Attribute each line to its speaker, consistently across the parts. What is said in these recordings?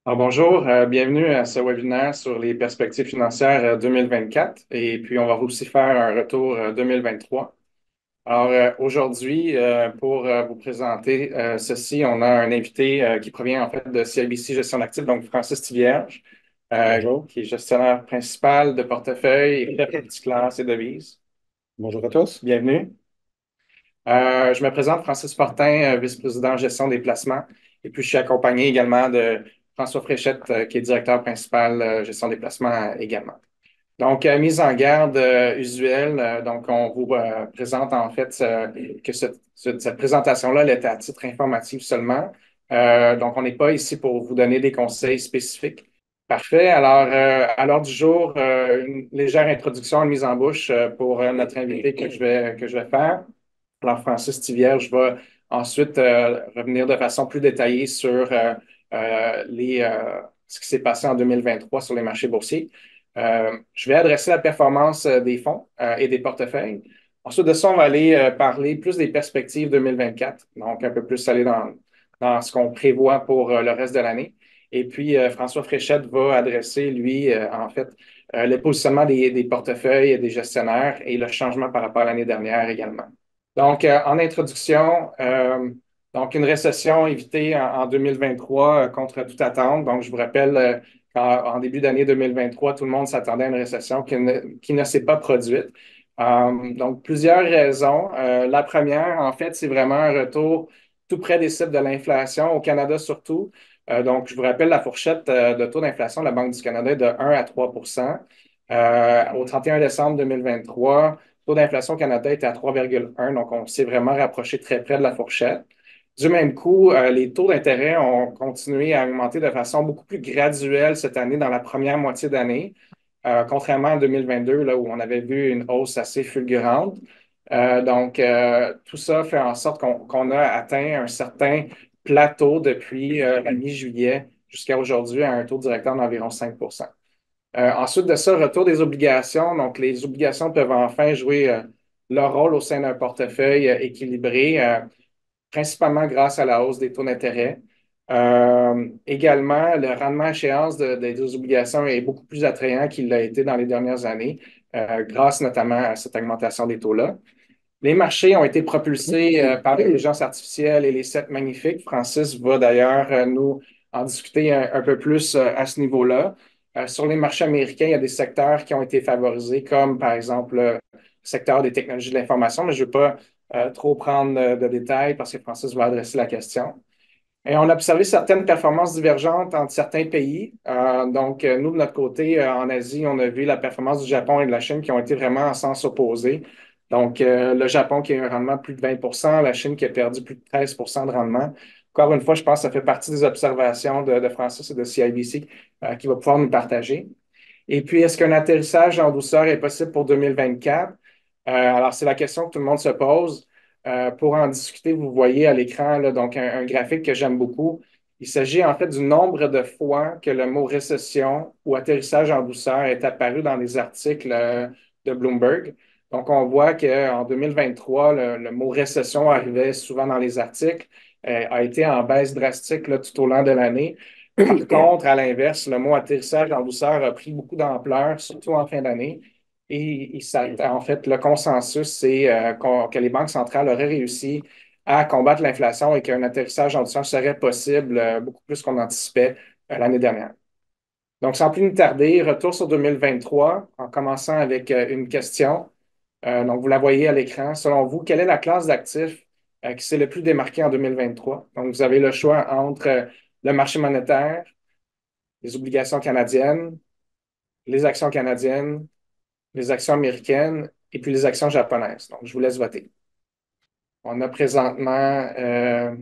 Speaker 1: Alors, bonjour, bienvenue à ce webinaire sur les perspectives financières 2024 et puis on va aussi faire un retour 2023. Alors aujourd'hui, pour vous présenter ceci, on a un invité qui provient en fait de CIBC Gestion d'actifs, donc Francis Tivierge,
Speaker 2: Bonjour.
Speaker 1: qui est gestionnaire principal de portefeuille et chef multiclasse et devises.
Speaker 2: Bonjour à tous.
Speaker 1: Bienvenue. Je me présente Francis Fortin, vice-président gestion des placements. Et puis, je suis accompagné également de François Fréchette, qui est directeur principal gestion des placements également. Donc, mise en garde usuelle. Donc, on vous présente en fait que cette présentation-là, elle est à titre informatif seulement. Donc, on n'est pas ici pour vous donner des conseils spécifiques. Parfait. Alors, à l'heure du jour, une légère introduction, une mise en bouche pour notre invité que je vais faire. Alors, Francis Tivierge va ensuite revenir de façon plus détaillée sur ce qui s'est passé en 2023 sur les marchés boursiers. Je vais adresser la performance des fonds et des portefeuilles. Ensuite de ça, on va aller parler plus des perspectives 2024, donc un peu plus aller dans ce qu'on prévoit pour le reste de l'année. Et puis, François Fréchette va adresser, lui, en fait, le positionnement des portefeuilles et des gestionnaires et le changement par rapport à l'année dernière également. Donc, en introduction, donc une récession évitée en 2023 contre toute attente. Donc, je vous rappelle qu'en début d'année 2023, tout le monde s'attendait à une récession qui ne s'est pas produite. Donc, plusieurs raisons. La première, en fait, c'est vraiment un retour tout près des cibles de l'inflation, au Canada surtout. Donc, je vous rappelle la fourchette de taux d'inflation de la Banque du Canada est de 1 à 3 au 31 décembre 2023. Le taux d'inflation au Canada était à 3,1, donc on s'est vraiment rapproché très près de la fourchette. Du même coup, les taux d'intérêt ont continué à augmenter de façon beaucoup plus graduelle cette année, dans la première moitié d'année, contrairement à 2022, là, où on avait vu une hausse assez fulgurante. Donc, tout ça fait en sorte qu'on a atteint un certain plateau depuis la mi-juillet jusqu'à aujourd'hui à un taux directeur d'environ 5. Ensuite de ça, retour des obligations. Donc, les obligations peuvent enfin jouer leur rôle au sein d'un portefeuille équilibré, principalement grâce à la hausse des taux d'intérêt. Également, le rendement à échéance des obligations est beaucoup plus attrayant qu'il l'a été dans les dernières années, grâce notamment à cette augmentation des taux-là. Les marchés ont été propulsés par l'intelligence artificielle et les sept magnifiques. Francis va d'ailleurs nous en discuter un peu plus à ce niveau-là. Sur les marchés américains, il y a des secteurs qui ont été favorisés, comme par exemple le secteur des technologies de l'information, mais je ne veux pas trop prendre de détails parce que Francis va adresser la question. Et on a observé certaines performances divergentes entre certains pays. Donc, nous, de notre côté, en Asie, on a vu la performance du Japon et de la Chine qui ont été vraiment en sens opposé. Donc, le Japon qui a eu un rendement de plus de 20 la Chine qui a perdu plus de 13 de rendement. Encore une fois, je pense que ça fait partie des observations de Francis et de CIBC qui va pouvoir nous partager. Et puis, est-ce qu'un atterrissage en douceur est possible pour 2024? Alors, c'est la question que tout le monde se pose. Pour en discuter, vous voyez à l'écran là, donc un graphique que j'aime beaucoup. Il s'agit en fait du nombre de fois que le mot récession ou atterrissage en douceur est apparu dans les articles de Bloomberg. Donc, on voit qu'en 2023, le mot récession arrivait souvent dans les articles, a été en baisse drastique là, tout au long de l'année. Par contre, à l'inverse, le mot atterrissage en douceur a pris beaucoup d'ampleur, surtout en fin d'année. En fait, le consensus, c'est que les banques centrales auraient réussi à combattre l'inflation et qu'un atterrissage en douceur serait possible beaucoup plus qu'on anticipait l'année dernière. Donc, sans plus nous tarder, retour sur 2023, en commençant avec une question. Donc, vous la voyez à l'écran. Selon vous, quelle est la classe d'actifs qui s'est le plus démarquée en 2023? Donc, vous avez le choix entre le marché monétaire, les obligations canadiennes, les actions canadiennes, les actions américaines et puis les actions japonaises. Donc, je vous laisse voter. On a présentement un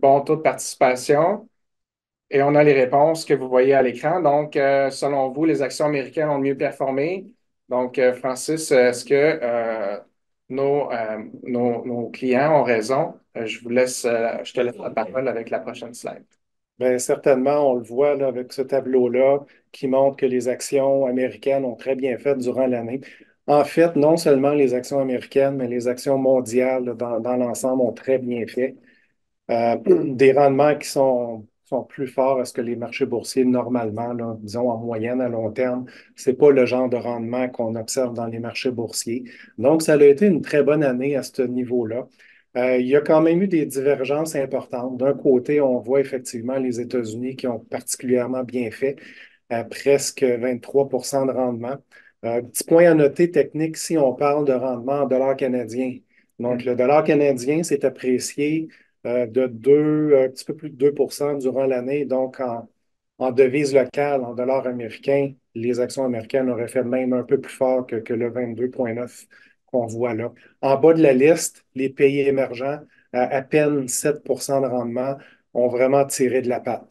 Speaker 1: bon taux de participation et on a les réponses que vous voyez à l'écran. Donc, selon vous, les actions américaines ont mieux performé. Donc, Francis, est-ce que nos clients ont raison? Je te laisse la parole avec la prochaine slide.
Speaker 2: Bien, certainement, on le voit là, avec ce tableau-là qui montre que les actions américaines ont très bien fait durant l'année. En fait, non seulement les actions américaines, mais les actions mondiales là, dans l'ensemble ont très bien fait. des rendements qui sont plus forts à ce que les marchés boursiers normalement, là, disons en moyenne à long terme. C'est pas le genre de rendement qu'on observe dans les marchés boursiers. Donc, ça a été une très bonne année à ce niveau-là. Il y a quand même eu des divergences importantes. D'un côté, on voit effectivement les États-Unis qui ont particulièrement bien fait, à presque 23 de rendement. Petit point à noter technique, si on parle de rendement en dollars canadiens. Donc,
Speaker 1: Mm.
Speaker 2: le dollar canadien s'est apprécié de un petit peu plus de 2 durant l'année. Donc, en devise locale, en dollars américains, les actions américaines auraient fait même un peu plus fort que le 22,9 qu'on voit là. En bas de la liste, les pays émergents, à peine 7 de rendement, ont vraiment tiré de la patte.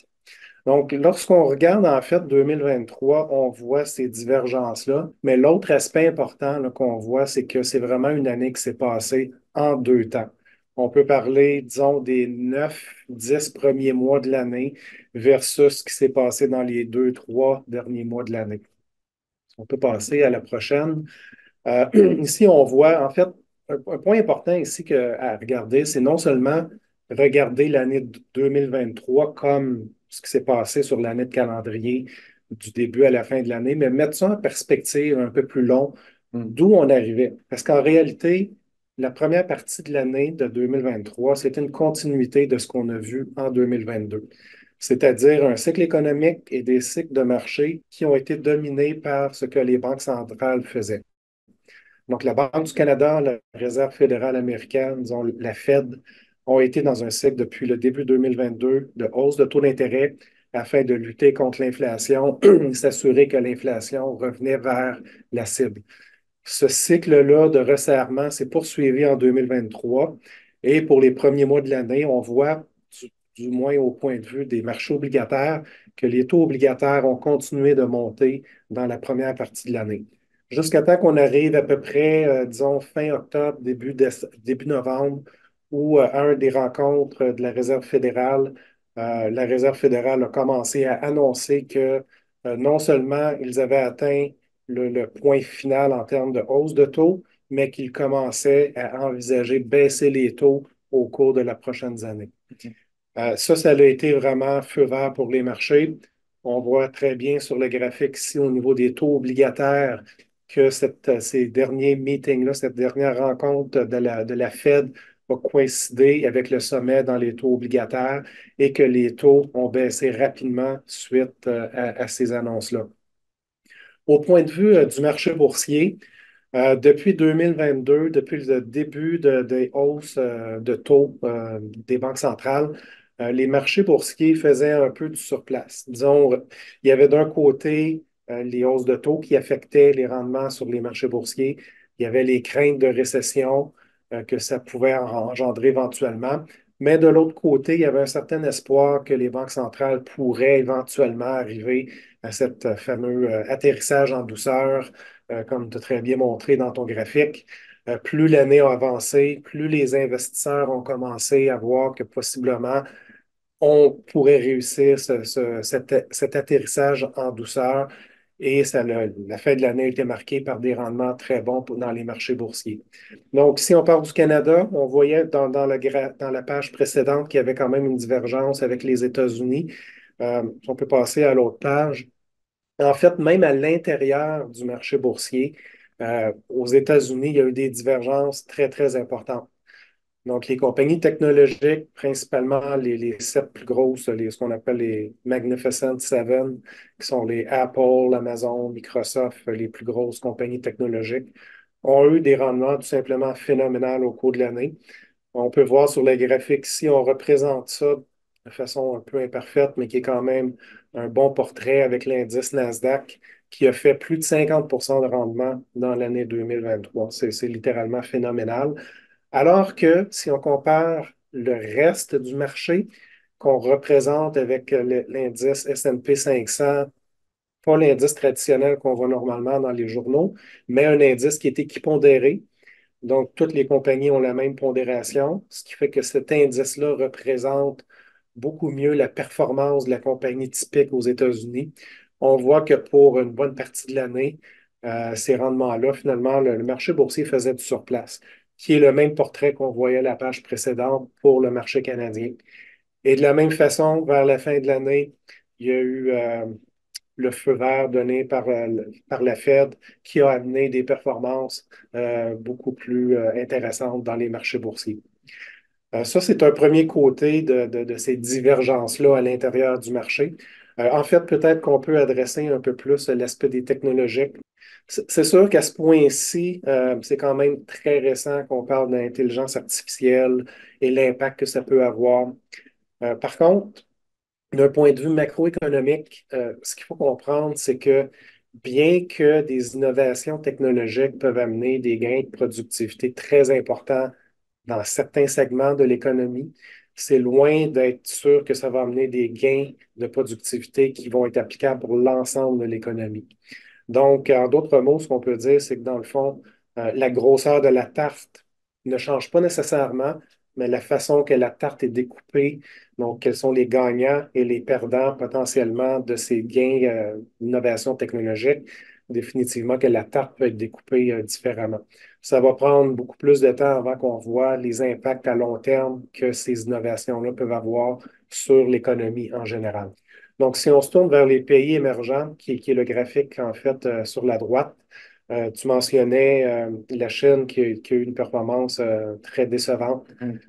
Speaker 2: Donc, lorsqu'on regarde en fait 2023, on voit ces divergences-là. Mais l'autre aspect important là, qu'on voit, c'est que c'est vraiment une année qui s'est passée en deux temps. On peut parler, disons, des 9, 10 premiers mois de l'année versus ce qui s'est passé dans les 2, 3 derniers mois de l'année. On peut passer à la prochaine. Ici, on voit, en fait, un point important ici à regarder, c'est non seulement regarder l'année 2023 comme ce qui s'est passé sur l'année de calendrier du début à la fin de l'année, mais mettre ça en perspective un peu plus long, d'où on arrivait. Parce qu'en réalité, la première partie de l'année de 2023, c'était une continuité de ce qu'on a vu en 2022, c'est-à-dire un cycle économique et des cycles de marché qui ont été dominés par ce que les banques centrales faisaient. Donc, la Banque du Canada, la Réserve fédérale américaine, disons, la Fed, ont été dans un cycle depuis le début 2022 de hausse de taux d'intérêt afin de lutter contre l'inflation et s'assurer que l'inflation revenait vers la cible. Ce cycle-là de resserrement s'est poursuivi en 2023 et pour les premiers mois de l'année, on voit, du moins au point de vue des marchés obligataires, que les taux obligataires ont continué de monter dans la première partie de l'année. Jusqu'à temps qu'on arrive à peu près, disons, fin octobre, début novembre, où à un des rencontres de la Réserve fédérale a commencé à annoncer que non seulement ils avaient atteint le point final en termes de hausse de taux, mais qu'ils commençaient à envisager baisser les taux au cours de la prochaine année. Ça a été vraiment feu vert pour les marchés. On voit très bien sur le graphique ici au niveau des taux obligataires que ces derniers meetings-là, cette dernière rencontre de la Fed a coïncidé avec le sommet dans les taux obligataires et que les taux ont baissé rapidement suite à ces annonces-là. Au point de vue du marché boursier, depuis 2022, depuis le début des hausses de taux des banques centrales, les marchés boursiers faisaient un peu du surplace. Disons, il y avait d'un côté les hausses de taux qui affectaient les rendements sur les marchés boursiers. Il y avait les craintes de récession que ça pouvait engendrer éventuellement. Mais de l'autre côté, il y avait un certain espoir que les banques centrales pourraient éventuellement arriver à cet fameux atterrissage en douceur comme tu as très bien montré dans ton graphique. Plus l'année a avancé, plus les investisseurs ont commencé à voir que possiblement on pourrait réussir cet atterrissage en douceur. Et la fin de l'année a été marquée par des rendements très bons dans les marchés boursiers. Donc, si on parle du Canada, on voyait dans la page précédente qu'il y avait quand même une divergence avec les États-Unis. On peut passer à l'autre page. En fait, même à l'intérieur du marché boursier, aux États-Unis, il y a eu des divergences très, très importantes. Donc, les compagnies technologiques, principalement les sept plus grosses, ce qu'on appelle les Magnificent Seven, qui sont les Apple, Amazon, Microsoft, les plus grosses compagnies technologiques, ont eu des rendements tout simplement phénoménaux au cours de l'année. On peut voir sur les graphiques ici, on représente ça de façon un peu imparfaite, mais qui est quand même un bon portrait avec l'indice Nasdaq qui a fait plus de 50 de rendement dans l'année 2023. C'est littéralement phénoménal. Alors que si on compare le reste du marché qu'on représente avec l'indice S&P 500, pas l'indice traditionnel qu'on voit normalement dans les journaux, mais un indice qui est équipondéré, donc, toutes les compagnies ont la même pondération, ce qui fait que cet indice-là représente beaucoup mieux la performance de la compagnie typique aux États-Unis. On voit que pour une bonne partie de l'année, ces rendements-là, finalement, le marché boursier faisait du surplace. qui est le même portrait qu'on voyait à la page précédente pour le marché canadien. Et de la même façon, vers la fin de l'année, il y a eu le feu vert donné par la Fed qui a amené des performances beaucoup plus intéressantes dans les marchés boursiers. Ça, c'est un premier côté de ces divergences-là à l'intérieur du marché. En fait, peut-être qu'on peut adresser un peu plus l'aspect des technologies. C'est sûr qu'à ce point-ci, c'est quand même très récent qu'on parle d'intelligence artificielle et l'impact que ça peut avoir. Par contre, d'un point de vue macroéconomique, ce qu'il faut comprendre, c'est que bien que des innovations technologiques peuvent amener des gains de productivité très importants dans certains segments de l'économie, c'est loin d'être sûr que ça va amener des gains de productivité qui vont être applicables pour l'ensemble de l'économie. Donc, en d'autres mots, ce qu'on peut dire, c'est que dans le fond, la grosseur de la tarte ne change pas nécessairement, mais la façon que la tarte est découpée, donc quels sont les gagnants et les perdants potentiellement de ces gains d'innovation technologique, définitivement que la tarte peut être découpée différemment. Ça va prendre beaucoup plus de temps avant qu'on voit les impacts à long terme que ces innovations-là peuvent avoir sur l'économie en général. Donc, si on se tourne vers les pays émergents, qui est le graphique en fait sur la droite, tu mentionnais la Chine qui a eu une performance très décevante.
Speaker 1: Mhm.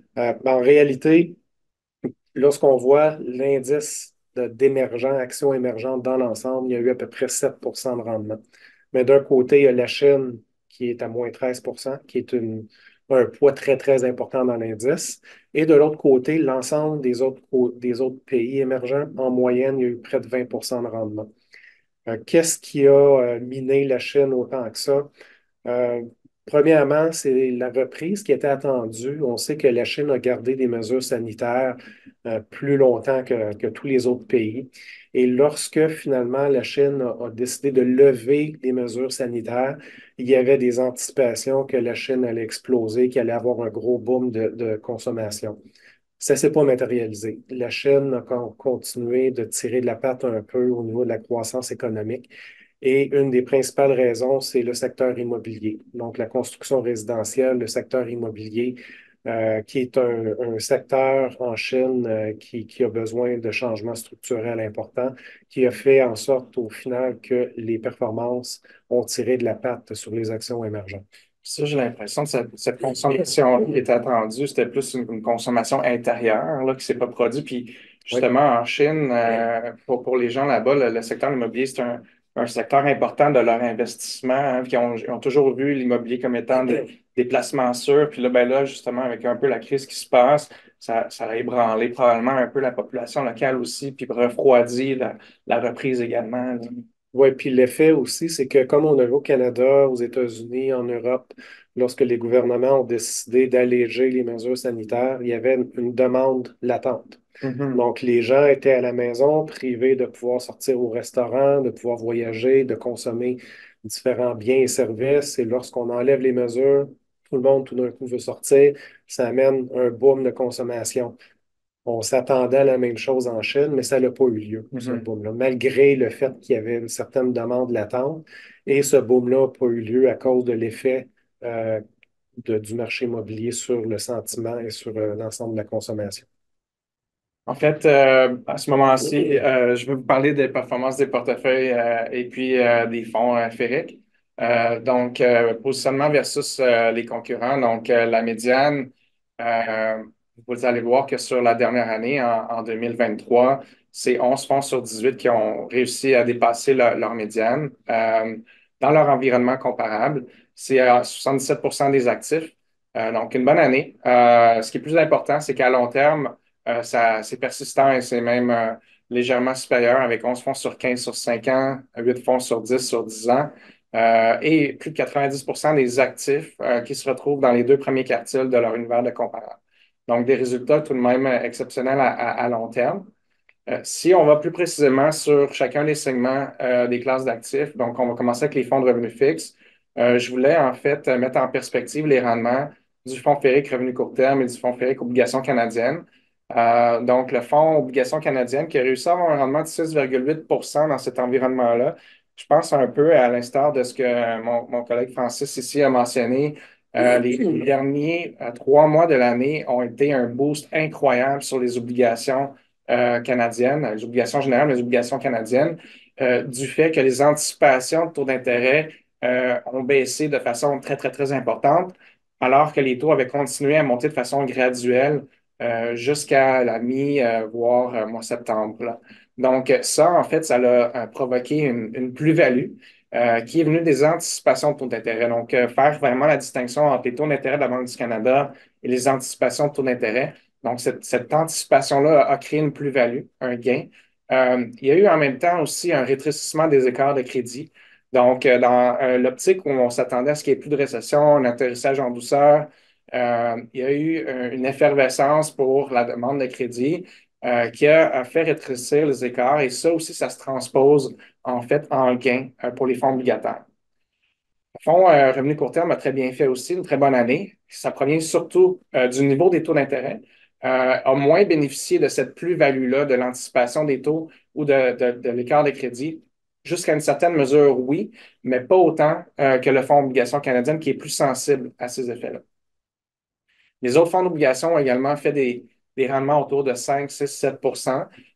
Speaker 2: En réalité, lorsqu'on voit l'indice d'émergents, actions émergentes dans l'ensemble, il y a eu à peu près 7 de rendement. Mais d'un côté, il y a la Chine qui est à moins 13 qui est un poids très, très important dans l'indice. Et de l'autre côté, l'ensemble des autres pays émergents, en moyenne, il y a eu près de 20 de rendement. Qu'est-ce qui a miné la Chine autant que ça? Euh, Premièrement, c'est la reprise qui était attendue. On sait que la Chine a gardé des mesures sanitaires plus longtemps que tous les autres pays. Et lorsque finalement la Chine a décidé de lever les mesures sanitaires, il y avait des anticipations que la Chine allait exploser, qu'il allait avoir un gros boom de consommation. Ça ne s'est pas matérialisé. La Chine a continué de tirer de la patte un peu au niveau de la croissance économique. Et une des principales raisons, c'est le secteur immobilier. Donc, la construction résidentielle, le secteur immobilier, qui est un secteur en Chine qui a besoin de changements structurels importants, qui a fait en sorte au final que les performances ont tiré de la patte sur les actions émergentes.
Speaker 1: Ça, j'ai l'impression que cette consommation qui était attendue, c'était plus une consommation intérieure là, qui ne s'est pas produite. Puis
Speaker 2: Oui.
Speaker 1: justement, en Chine, pour les gens là-bas, le secteur immobilier, c'est un secteur important de leur investissement, hein, puis ils ont toujours vu l'immobilier comme étant des placements sûrs. Puis là, ben là, justement, avec un peu la crise qui se passe, ça a ébranlé probablement un peu la population locale aussi, puis refroidi la reprise également, là.
Speaker 2: Oui, puis l'effet aussi, c'est que comme on a vu au Canada, aux États-Unis, en Europe, lorsque les gouvernements ont décidé d'alléger les mesures sanitaires, il y avait une demande latente.
Speaker 1: Mhm.
Speaker 2: Donc, les gens étaient à la maison, privés de pouvoir sortir au restaurant, de pouvoir voyager, de consommer différents biens et services. Et lorsqu'on enlève les mesures, tout le monde tout d'un coup veut sortir. Ça amène un boom de consommation. On s'attendait à la même chose en Chine, mais ça n'a pas eu lieu, ce
Speaker 1: Mhm.
Speaker 2: boom-là, malgré le fait qu'il y avait une certaine demande latente. Et ce boom-là n'a pas eu lieu à cause de l'effet euh, du marché immobilier sur le sentiment et sur l'ensemble de la consommation.
Speaker 1: En fait, à ce moment-ci, je vais vous parler des performances des portefeuilles et puis des fonds Féric. Positionnement versus les concurrents. Donc, la médiane, euh, vous allez voir que sur la dernière année, en 2023, c'est 11 fonds sur 18 qui ont réussi à dépasser leur médiane dans leur environnement comparable. C'est à 77 des actifs. Donc, une bonne année. Ce qui est plus important, c'est qu'à long terme, c'est persistant et c'est même légèrement supérieur avec 11 fonds sur 15 sur 5 ans, 8 fonds sur 10 sur 10 ans et plus de 90 des actifs qui se retrouvent dans les deux premiers quartiles de leur univers de comparable. Donc, des résultats tout de même exceptionnels à long terme. Si on va plus précisément sur chacun des segments des classes d'actifs, donc on va commencer avec les fonds de revenus fixes. Je voulais en fait mettre en perspective les rendements du fonds Féric Revenu court terme et du fonds Féric Obligations canadiennes. Donc, le fonds Obligations canadiennes qui a réussi à avoir un rendement de 6,8 dans cet environnement-là. Je pense un peu à l'instar de ce que mon collègue Francis ici a mentionné. Les derniers 3 mois de l'année ont été un boost incroyable sur les obligations canadiennes, les obligations générales, les obligations canadiennes, du fait que les anticipations de taux d'intérêt ont baissé de façon très, très, très importante, alors que les taux avaient continué à monter de façon graduelle jusqu'à la mi, voire mois septembre, là. Donc, ça, en fait, ça a provoqué une plus-value qui est venue des anticipations de taux d'intérêt. Donc, faire vraiment la distinction entre les taux d'intérêt de la Banque du Canada et les anticipations de taux d'intérêt. Donc, cette anticipation-là a créé une plus-value, un gain. Il y a eu en même temps aussi un rétrécissement des écarts de crédit. Donc, dans l'optique où on s'attendait à ce qu'il n'y ait plus de récession, un atterrissage en douceur, il y a eu une effervescence pour la demande de crédit qui a fait rétrécir les écarts et ça aussi, ça se transpose en fait en gain pour les fonds obligataires. Le fonds revenu court terme a très bien fait aussi, une très bonne année. Ça provient surtout du niveau des taux d'intérêt. A moins bénéficié de cette plus-value-là, de l'anticipation des taux ou de l'écart de crédit. Jusqu'à une certaine mesure, oui, mais pas autant que le fonds obligation canadienne qui est plus sensible à ces effets-là. Les autres fonds d'obligation ont également fait des rendements autour de 5, 6, 7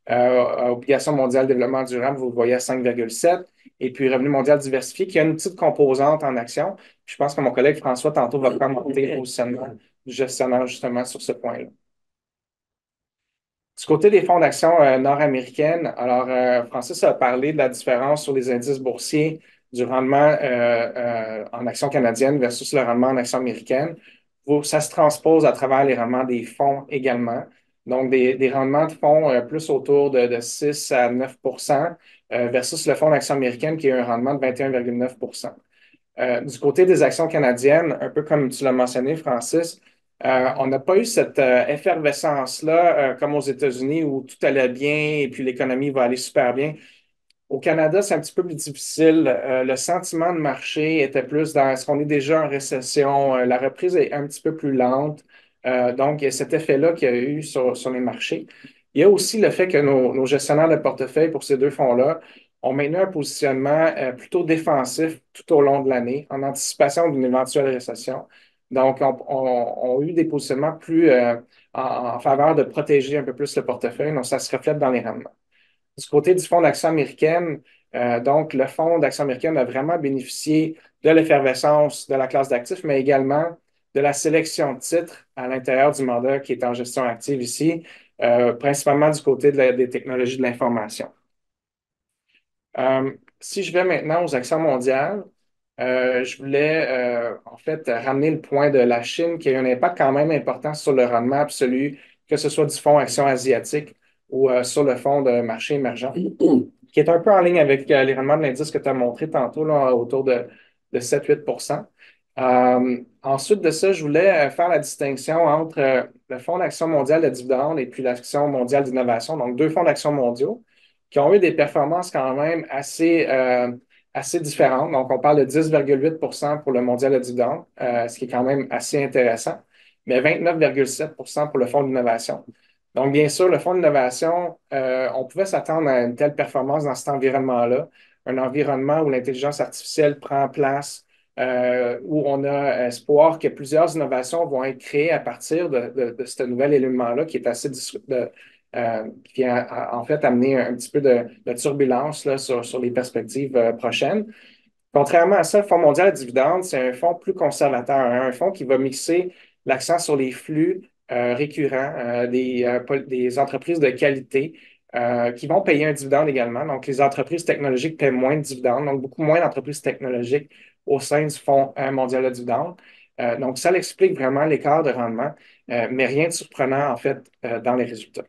Speaker 1: Obligation mondiale de développement durable, vous le voyez à 5,7. Et puis Revenu mondial diversifié, qui a une petite composante en action. Je pense que mon collègue François, tantôt, va commenter le positionnement du gestionnaire justement sur ce point-là. Du côté des fonds d'action nord-américaines, alors Francis a parlé de la différence sur les indices boursiers du rendement en action canadienne versus le rendement en action américaine. Ça se transpose à travers les rendements des fonds également. Donc, des rendements de fonds plus autour de 6 à 9 versus le fonds d'action américaine qui a un rendement de 21,9 du côté des actions canadiennes, un peu comme tu l'as mentionné, Francis, on n'a pas eu cette effervescence-là comme aux États-Unis où tout allait bien et puis l'économie va aller super bien. Au Canada, c'est un petit peu plus difficile. Le sentiment de marché était plus dans est-ce qu'on est déjà en récession? La reprise est un petit peu plus lente. Donc, il y a cet effet-là qu'il y a eu sur les marchés. Il y a aussi le fait que nos gestionnaires de portefeuille pour ces deux fonds-là ont maintenu un positionnement plutôt défensif tout au long de l'année en anticipation d'une éventuelle récession. Donc, on a eu des positionnements plus en faveur de protéger un peu plus le portefeuille. Donc, ça se reflète dans les rendements. Du côté du fonds d'action américaine, donc le fonds d'action américaine a vraiment bénéficié de l'effervescence de la classe d'actifs, mais également de la sélection de titres à l'intérieur du mandat qui est en gestion active ici, principalement du côté des technologies de l'information. Si je vais maintenant aux actions mondiales, je voulais en fait ramener le point de la Chine qui a eu un impact quand même important sur le rendement absolu, que ce soit du fonds Action asiatique ou sur le fonds de marché émergent, qui est un peu en ligne avec les rendements de l'indice que tu as montré tantôt, là, autour de 7-8 ensuite de ça, je voulais faire la distinction entre le Fonds d'action mondiale de dividendes et puis l'Action mondiale d'innovation, donc deux fonds d'action mondiaux qui ont eu des performances quand même assez différentes. Donc, on parle de 10,8 pour le mondial de dividendes, ce qui est quand même assez intéressant, mais 29,7 pour le fonds d'innovation. Donc, bien sûr, le fonds d'innovation, on pouvait s'attendre à une telle performance dans cet environnement-là, un environnement où l'intelligence artificielle prend place, où on a espoir que plusieurs innovations vont être créées à partir de ce nouvel élément-là qui est assez qui vient en fait amener un petit peu de turbulence là, sur les perspectives prochaines. Contrairement à ça, le Fonds mondial de dividendes, c'est un fonds plus conservateur, hein, un fonds qui va mixer l'accent sur les flux récurrents des entreprises de qualité qui vont payer un dividende également. Donc, les entreprises technologiques paient moins de dividendes, donc beaucoup moins d'entreprises technologiques au sein du Fonds mondial de dividendes. Donc, ça explique vraiment l'écart de rendement, mais rien de surprenant en fait dans les résultats.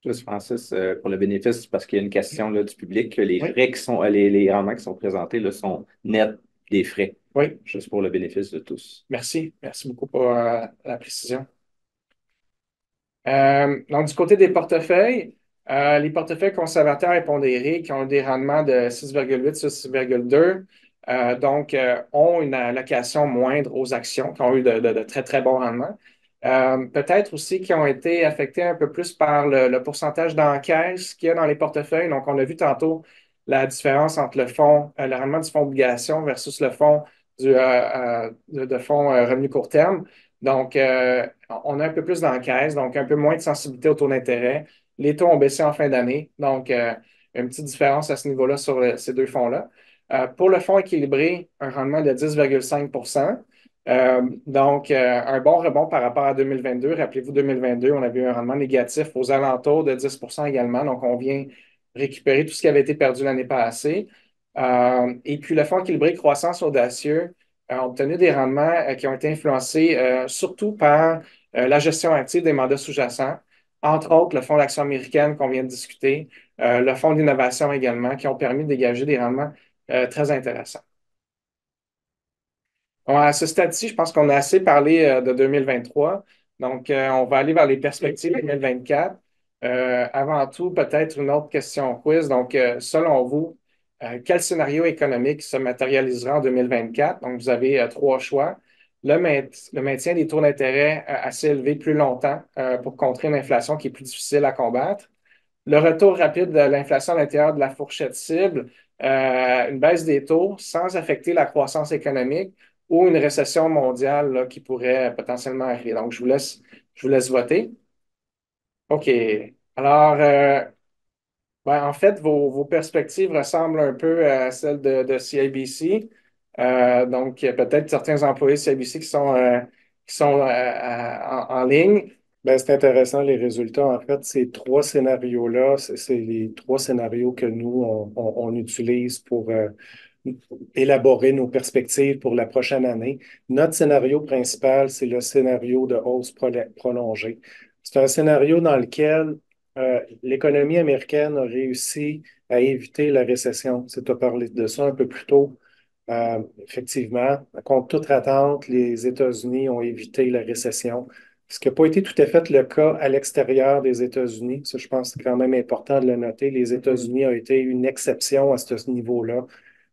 Speaker 3: Juste, Francis, pour le bénéfice, parce qu'il y a une question là, du public, que les
Speaker 1: Oui.
Speaker 3: frais qui sont, les rendements qui sont présentés là, sont nets des frais.
Speaker 1: Oui.
Speaker 3: Juste pour le bénéfice de tous.
Speaker 1: Merci. Merci beaucoup pour la précision. Donc, du côté des portefeuilles, les portefeuilles conservateurs et pondérés qui ont des rendements de 6,8 sur 6,2, ont une allocation moindre aux actions, qui ont eu de très, très bons rendements. Peut-être aussi qui ont été affectés un peu plus par le pourcentage d'encaisse qu'il y a dans les portefeuilles. Donc, on a vu tantôt la différence entre le rendement du fonds obligation versus le fonds de fonds revenus court terme. Donc, on a un peu plus d'encaisse, donc un peu moins de sensibilité au taux d'intérêt. Les taux ont baissé en fin d'année, donc une petite différence à ce niveau-là sur ces deux fonds-là. Pour le fonds équilibré, un rendement de 10,5 donc, un bon rebond par rapport à 2022. Rappelez-vous, 2022, on avait eu un rendement négatif aux alentours de 10 également. Donc, on vient récupérer tout ce qui avait été perdu l'année passée. Et puis, le fonds équilibré croissance audacieux a obtenu des rendements qui ont été influencés surtout par la gestion active des mandats sous-jacents, entre autres le fonds d'action américaine qu'on vient de discuter, le fonds d'innovation également, qui ont permis de dégager des rendements très intéressants. Bon, à ce stade-ci, je pense qu'on a assez parlé de 2023. Donc, on va aller vers les perspectives 2024. Avant tout, peut-être une autre question quiz. Donc, selon vous, quel scénario économique se matérialisera en 2024? Donc, vous avez trois choix. Le maintien des taux d'intérêt assez élevés plus longtemps pour contrer une inflation qui est plus difficile à combattre. Le retour rapide de l'inflation à l'intérieur de la fourchette cible, une baisse des taux sans affecter la croissance économique ou une récession mondiale là, qui pourrait potentiellement arriver. Donc, je vous laisse voter. OK. Alors, en fait, vos perspectives ressemblent un peu à celles de CIBC. Donc, il y a peut-être certains employés de CIBC qui sont en ligne.
Speaker 2: Ben, c'est intéressant les résultats. En fait, ces trois scénarios-là, c'est les trois scénarios que nous, on utilise pour élaborer nos perspectives pour la prochaine année. Notre scénario principal, c'est le scénario de hausse prolongée. C'est un scénario dans lequel l'économie américaine a réussi à éviter la récession. Tu as parlé de ça un peu plus tôt. Effectivement, contre toute attente, les États-Unis ont évité la récession. Ce qui n'a pas été tout à fait le cas à l'extérieur des États-Unis. Ça, je pense que c'est quand même important de le noter. Les États-Unis ont été une exception à ce niveau-là.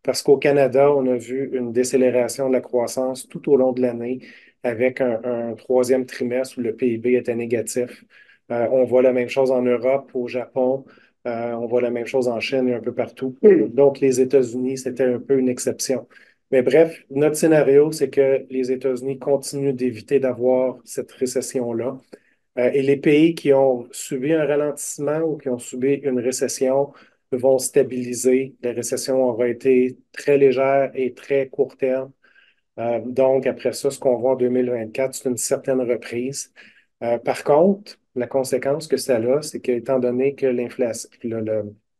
Speaker 2: Parce qu'au Canada, on a vu une décélération de la croissance tout au long de l'année avec un troisième trimestre où le PIB était négatif. On voit la même chose en Europe, au Japon. On voit la même chose en Chine et un peu partout. Donc, les États-Unis, c'était un peu une exception. Mais bref, notre scénario, c'est que les États-Unis continuent d'éviter d'avoir cette récession-là. Et les pays qui ont subi un ralentissement ou qui ont subi une récession vont stabiliser. La récession aura été très légère et très court terme. Donc, après ça, ce qu'on voit en 2024, c'est une certaine reprise. Par contre, la conséquence que ça a, c'est qu'étant donné que l'inflation,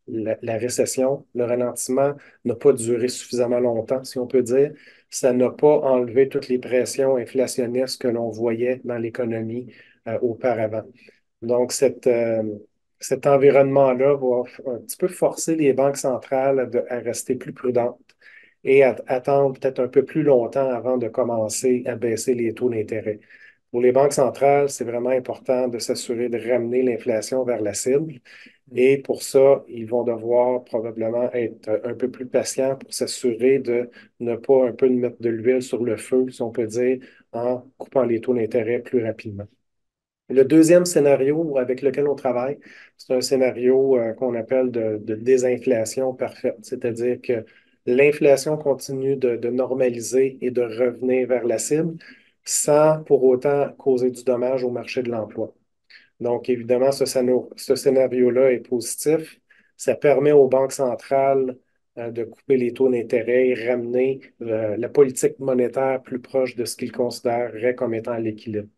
Speaker 2: la récession, le ralentissement n'a pas duré suffisamment longtemps, si on peut dire, ça n'a pas enlevé toutes les pressions inflationnistes que l'on voyait dans l'économie auparavant. Donc, cet environnement-là va un petit peu forcer les banques centrales à rester plus prudentes et à attendre peut-être un peu plus longtemps avant de commencer à baisser les taux d'intérêt. Pour les banques centrales, c'est vraiment important de s'assurer de ramener l'inflation vers la cible. Et pour ça, ils vont devoir probablement être un peu plus patients pour s'assurer de ne pas un peu mettre de l'huile sur le feu, si on peut dire, en coupant les taux d'intérêt plus rapidement. Le deuxième scénario avec lequel on travaille, c'est un scénario qu'on appelle de désinflation parfaite, c'est-à-dire que l'inflation continue de normaliser et de revenir vers la cible sans pour autant causer du dommage au marché de l'emploi. Donc, évidemment, ce scénario-là est positif. Ça permet aux banques centrales de couper les taux d'intérêt et ramener la politique monétaire plus proche de ce qu'ils considéreraient comme étant à l'équilibre.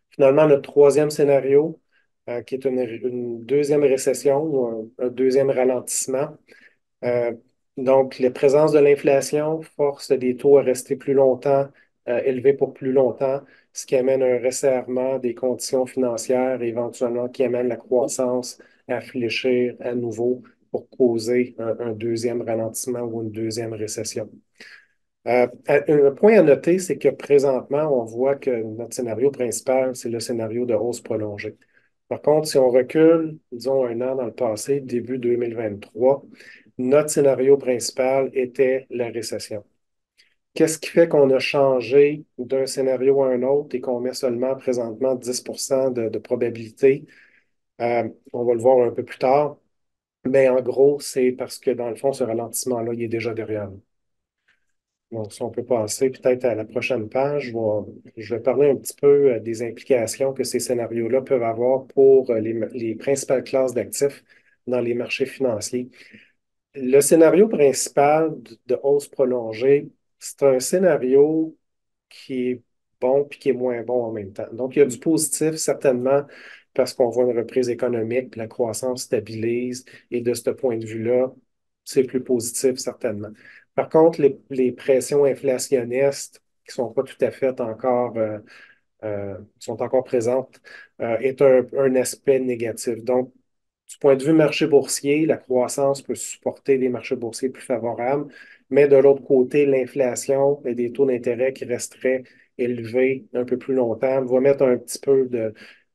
Speaker 2: Finalement, notre troisième scénario, qui est une deuxième récession ou un deuxième ralentissement. Euh, donc, la présence de l'inflation force les taux à rester plus longtemps, élevés pour plus longtemps, ce qui amène un resserrement des conditions financières et éventuellement qui amène la croissance à fléchir à nouveau pour causer un deuxième ralentissement ou une deuxième récession. Un point à noter, c'est que présentement, on voit que notre scénario principal, c'est le scénario de hausse prolongée. Par contre, si on recule, disons un an dans le passé, début 2023, notre scénario principal était la récession. Qu'est-ce qui fait qu'on a changé d'un scénario à un autre et qu'on met seulement présentement 10% de probabilité? On va le voir un peu plus tard. Mais en gros, c'est parce que dans le fond, ce ralentissement-là, il est déjà derrière nous. Donc, si on peut passer peut-être à la prochaine page, je vais parler un petit peu des implications que ces scénarios-là peuvent avoir pour les principales classes d'actifs dans les marchés financiers. Le scénario principal de hausse prolongée, c'est un scénario qui est bon puis qui est moins bon en même temps. Donc, il y a du positif, certainement, parce qu'on voit une reprise économique, puis la croissance stabilise, et de ce point de vue-là, c'est plus positif, certainement. Par contre, les pressions inflationnistes qui sont pas tout à fait encore, sont encore présentes, est un aspect négatif. Donc, du point de vue marché boursier, la croissance peut supporter des marchés boursiers plus favorables, mais de l'autre côté, l'inflation et des taux d'intérêt qui resteraient élevés un peu plus longtemps va mettre un petit peu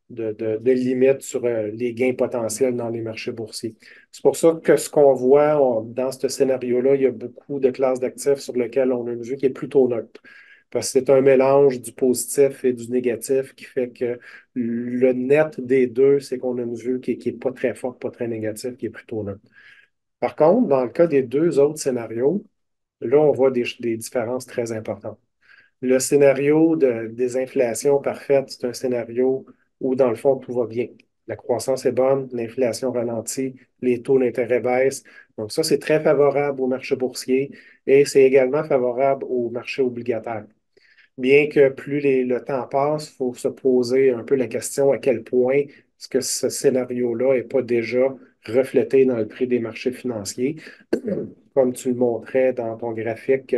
Speaker 2: de limite sur les gains potentiels dans les marchés boursiers. C'est pour ça que ce qu'on voit dans ce scénario-là, il y a beaucoup de classes d'actifs sur lesquelles on a une vue qui est plutôt neutre. Parce que c'est un mélange du positif et du négatif qui fait que le net des deux, c'est qu'on a une vue qui est pas très forte, pas très négative, qui est plutôt neutre. Par contre, dans le cas des deux autres scénarios, là, on voit des différences très importantes. Le scénario de désinflation parfaite, c'est un scénario où, dans le fond, tout va bien. La croissance est bonne, l'inflation ralentit, les taux d'intérêt baissent. Donc, ça, c'est très favorable au marché boursier et c'est également favorable au marché obligataire. Bien que plus le temps passe, il faut se poser un peu la question à quel point est-ce que ce scénario-là n'est pas déjà reflété dans le prix des marchés financiers, comme tu le montrais dans ton graphique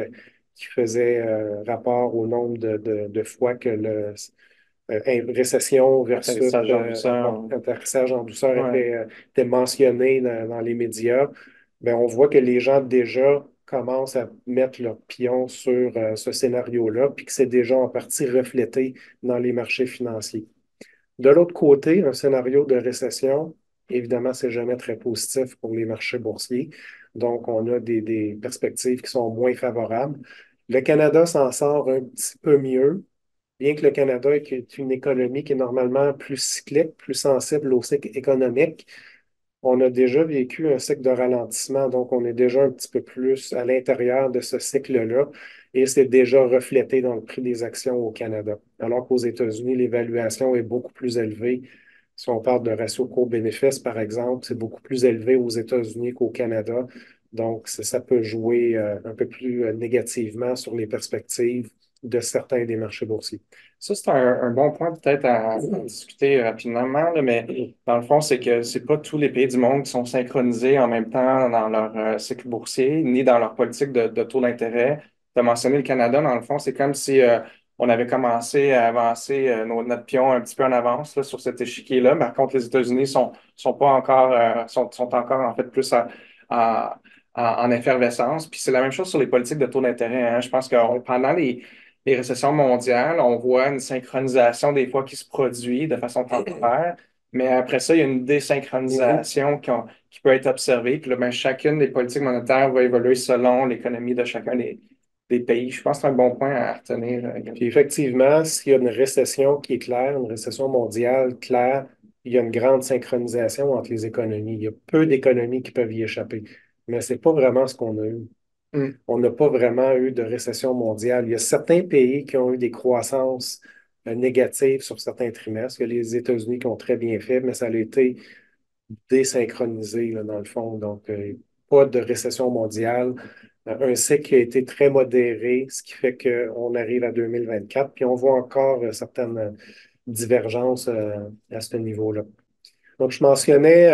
Speaker 2: qui faisait rapport au nombre de fois que récession versus
Speaker 1: Atterrissage en douceur.
Speaker 2: atterrissage en douceur
Speaker 1: Ouais.
Speaker 2: était mentionné dans les médias. Ben, on voit que les gens déjà commencent à mettre leur pion sur ce scénario-là, puis que c'est déjà en partie reflété dans les marchés financiers. De l'autre côté, un scénario de récession, évidemment, c'est jamais très positif pour les marchés boursiers. Donc, on a des perspectives qui sont moins favorables. Le Canada s'en sort un petit peu mieux, bien que le Canada est une économie qui est normalement plus cyclique, plus sensible au cycle économique. On a déjà vécu un cycle de ralentissement, donc on est déjà un petit peu plus à l'intérieur de ce cycle-là et c'est déjà reflété dans le prix des actions au Canada. Alors qu'aux États-Unis, l'évaluation est beaucoup plus élevée. Si on parle de ratio court-bénéfice, par exemple, c'est beaucoup plus élevé aux États-Unis qu'au Canada. Donc, ça peut jouer un peu plus négativement sur les perspectives de certains des marchés boursiers.
Speaker 1: Ça, c'est un bon point peut-être à discuter rapidement, là, mais dans le fond, c'est que c'est pas tous les pays du monde qui sont synchronisés en même temps dans leur cycle boursier, ni dans leur politique de taux d'intérêt. Tu as mentionné le Canada, dans le fond, c'est comme si on avait commencé à avancer notre pion un petit peu en avance là, sur cet échiquier-là. Par contre, les États-Unis sont pas encore, sont encore en fait plus à- en effervescence. Puis c'est la même chose sur les politiques de taux d'intérêt, hein. Je pense que pendant les récessions mondiales, on voit une synchronisation des fois qui se produit de façon temporaire, mais après ça, il y a une
Speaker 2: Mhm.
Speaker 1: désynchronisation qui peut être observée. Puis là, ben, chacune des politiques monétaires va évoluer selon l'économie de chacun des pays. Je pense que c'est un bon point à retenir.
Speaker 2: Puis effectivement, s'il y a une récession qui est claire, une récession mondiale claire, il y a une grande synchronisation entre les économies. Il y a peu d'économies qui peuvent y échapper. Mais ce n'est pas vraiment ce qu'on a eu.
Speaker 1: Hum.
Speaker 2: On n'a pas vraiment eu de récession mondiale. Il y a certains pays qui ont eu des croissances négatives sur certains trimestres. Il y a les États-Unis qui ont très bien fait, mais ça a été désynchronisé là, dans le fond. Donc, pas de récession mondiale. Un cycle qui a été très modéré, ce qui fait qu'on arrive à 2024, puis on voit encore certaines divergences à ce niveau-là. Donc, je mentionnais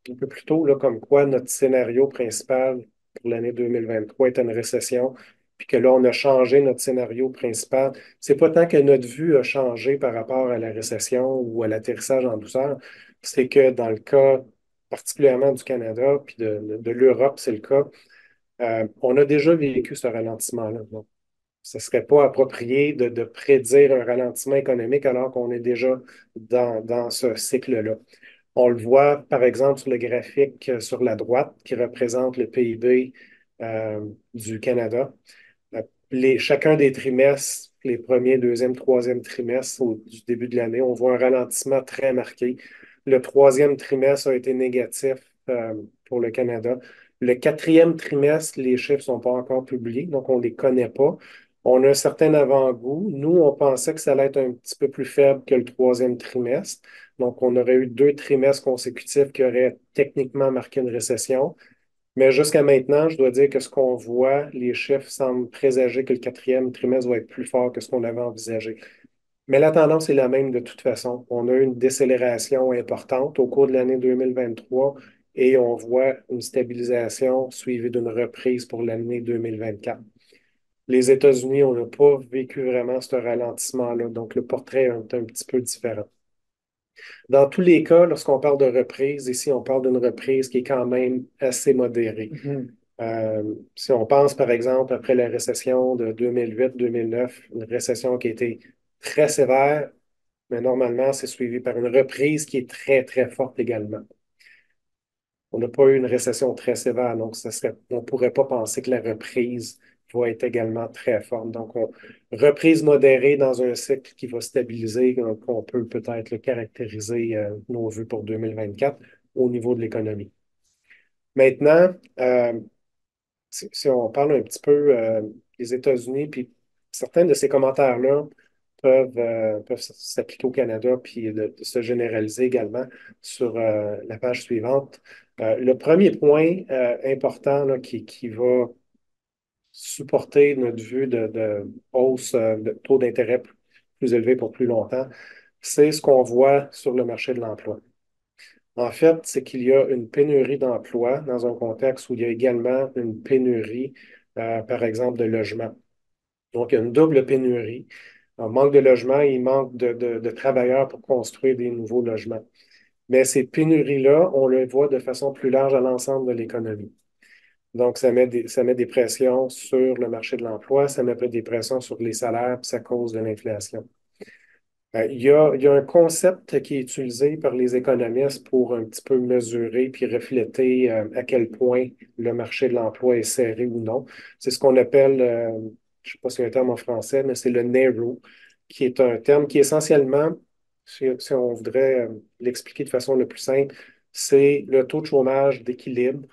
Speaker 2: un peu plus tôt là, comme quoi notre scénario principal pour l'année 2023 est une récession, puis que là, on a changé notre scénario principal. C'est pas tant que notre vue a changé par rapport à la récession ou à l'atterrissage en douceur, c'est que dans le cas particulièrement du Canada, puis de l'Europe, c'est le cas, on a déjà vécu ce ralentissement-là. Donc, ce ne serait pas approprié de prédire un ralentissement économique alors qu'on est déjà dans ce cycle-là. On le voit, par exemple, sur le graphique sur la droite qui représente le PIB du Canada. Chacun des trimestres, les premiers, deuxième, troisième trimestre du début de l'année, on voit un ralentissement très marqué. Le troisième trimestre a été négatif pour le Canada. Le quatrième trimestre, les chiffres ne sont pas encore publiés, donc on ne les connaît pas. On a un certain avant-goût. Nous, on pensait que ça allait être un petit peu plus faible que le troisième trimestre. Donc, on aurait eu 2 trimestres consécutifs qui auraient techniquement marqué une récession. Mais jusqu'à maintenant, je dois dire que ce qu'on voit, les chiffres semblent présager que le quatrième trimestre va être plus fort que ce qu'on avait envisagé. Mais la tendance est la même de toute façon. On a eu une décélération importante au cours de l'année 2023 et on voit une stabilisation suivie d'une reprise pour l'année 2024. Les États-Unis, on n'a pas vécu vraiment ce ralentissement-là, donc le portrait est un petit peu différent. Dans tous les cas, lorsqu'on parle de reprise, ici, on parle d'une reprise qui est quand même assez modérée.
Speaker 1: Mhm.
Speaker 2: Si on pense, par exemple, après la récession de 2008-2009, une récession qui a été très sévère, mais normalement, c'est suivi par une reprise qui est très, très forte également. On n'a pas eu une récession très sévère, donc on ne pourrait pas penser que la reprise va être également très forte. Donc, reprise modérée dans un cycle qui va stabiliser, donc on peut peut-être le caractériser, nos vues pour 2024 au niveau de l'économie. Maintenant, si on parle un petit peu des États-Unis, puis certains de ces commentaires-là peuvent s'appliquer au Canada, puis de se généraliser également sur la page suivante. Le premier point important là, qui va supporter notre vue de hausse de taux d'intérêt plus élevé pour plus longtemps, c'est ce qu'on voit sur le marché de l'emploi. En fait, c'est qu'il y a une pénurie d'emplois dans un contexte où il y a également une pénurie, par exemple, de logements. Donc, il y a une double pénurie. Un manque de logements et il manque de travailleurs pour construire des nouveaux logements. Mais ces pénuries-là, on le voit de façon plus large à l'ensemble de l'économie. Donc, ça met des pressions sur le marché de l'emploi, ça met des pressions sur les salaires, puis ça cause de l'inflation. Il y a un concept qui est utilisé par les économistes pour un petit peu mesurer puis refléter à quel point le marché de l'emploi est serré ou non. C'est ce qu'on appelle, je ne sais pas si c'est un terme en français, mais c'est le NAIRO, qui est un terme qui essentiellement, si on voudrait l'expliquer de façon la plus simple, c'est le taux de chômage d'équilibre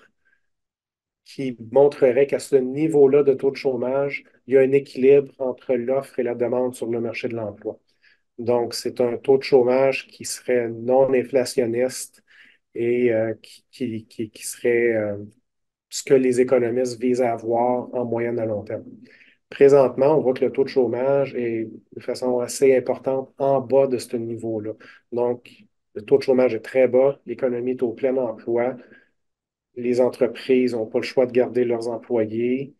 Speaker 2: qui montrerait qu'à ce niveau-là de taux de chômage, il y a un équilibre entre l'offre et la demande sur le marché de l'emploi. Donc, c'est un taux de chômage qui serait non inflationniste et qui serait ce que les économistes visent à avoir en moyenne à long terme. Présentement, on voit que le taux de chômage est de façon assez importante en bas de ce niveau-là. Donc, le taux de chômage est très bas, l'économie est au plein emploi, les entreprises n'ont pas le choix de garder leurs employés,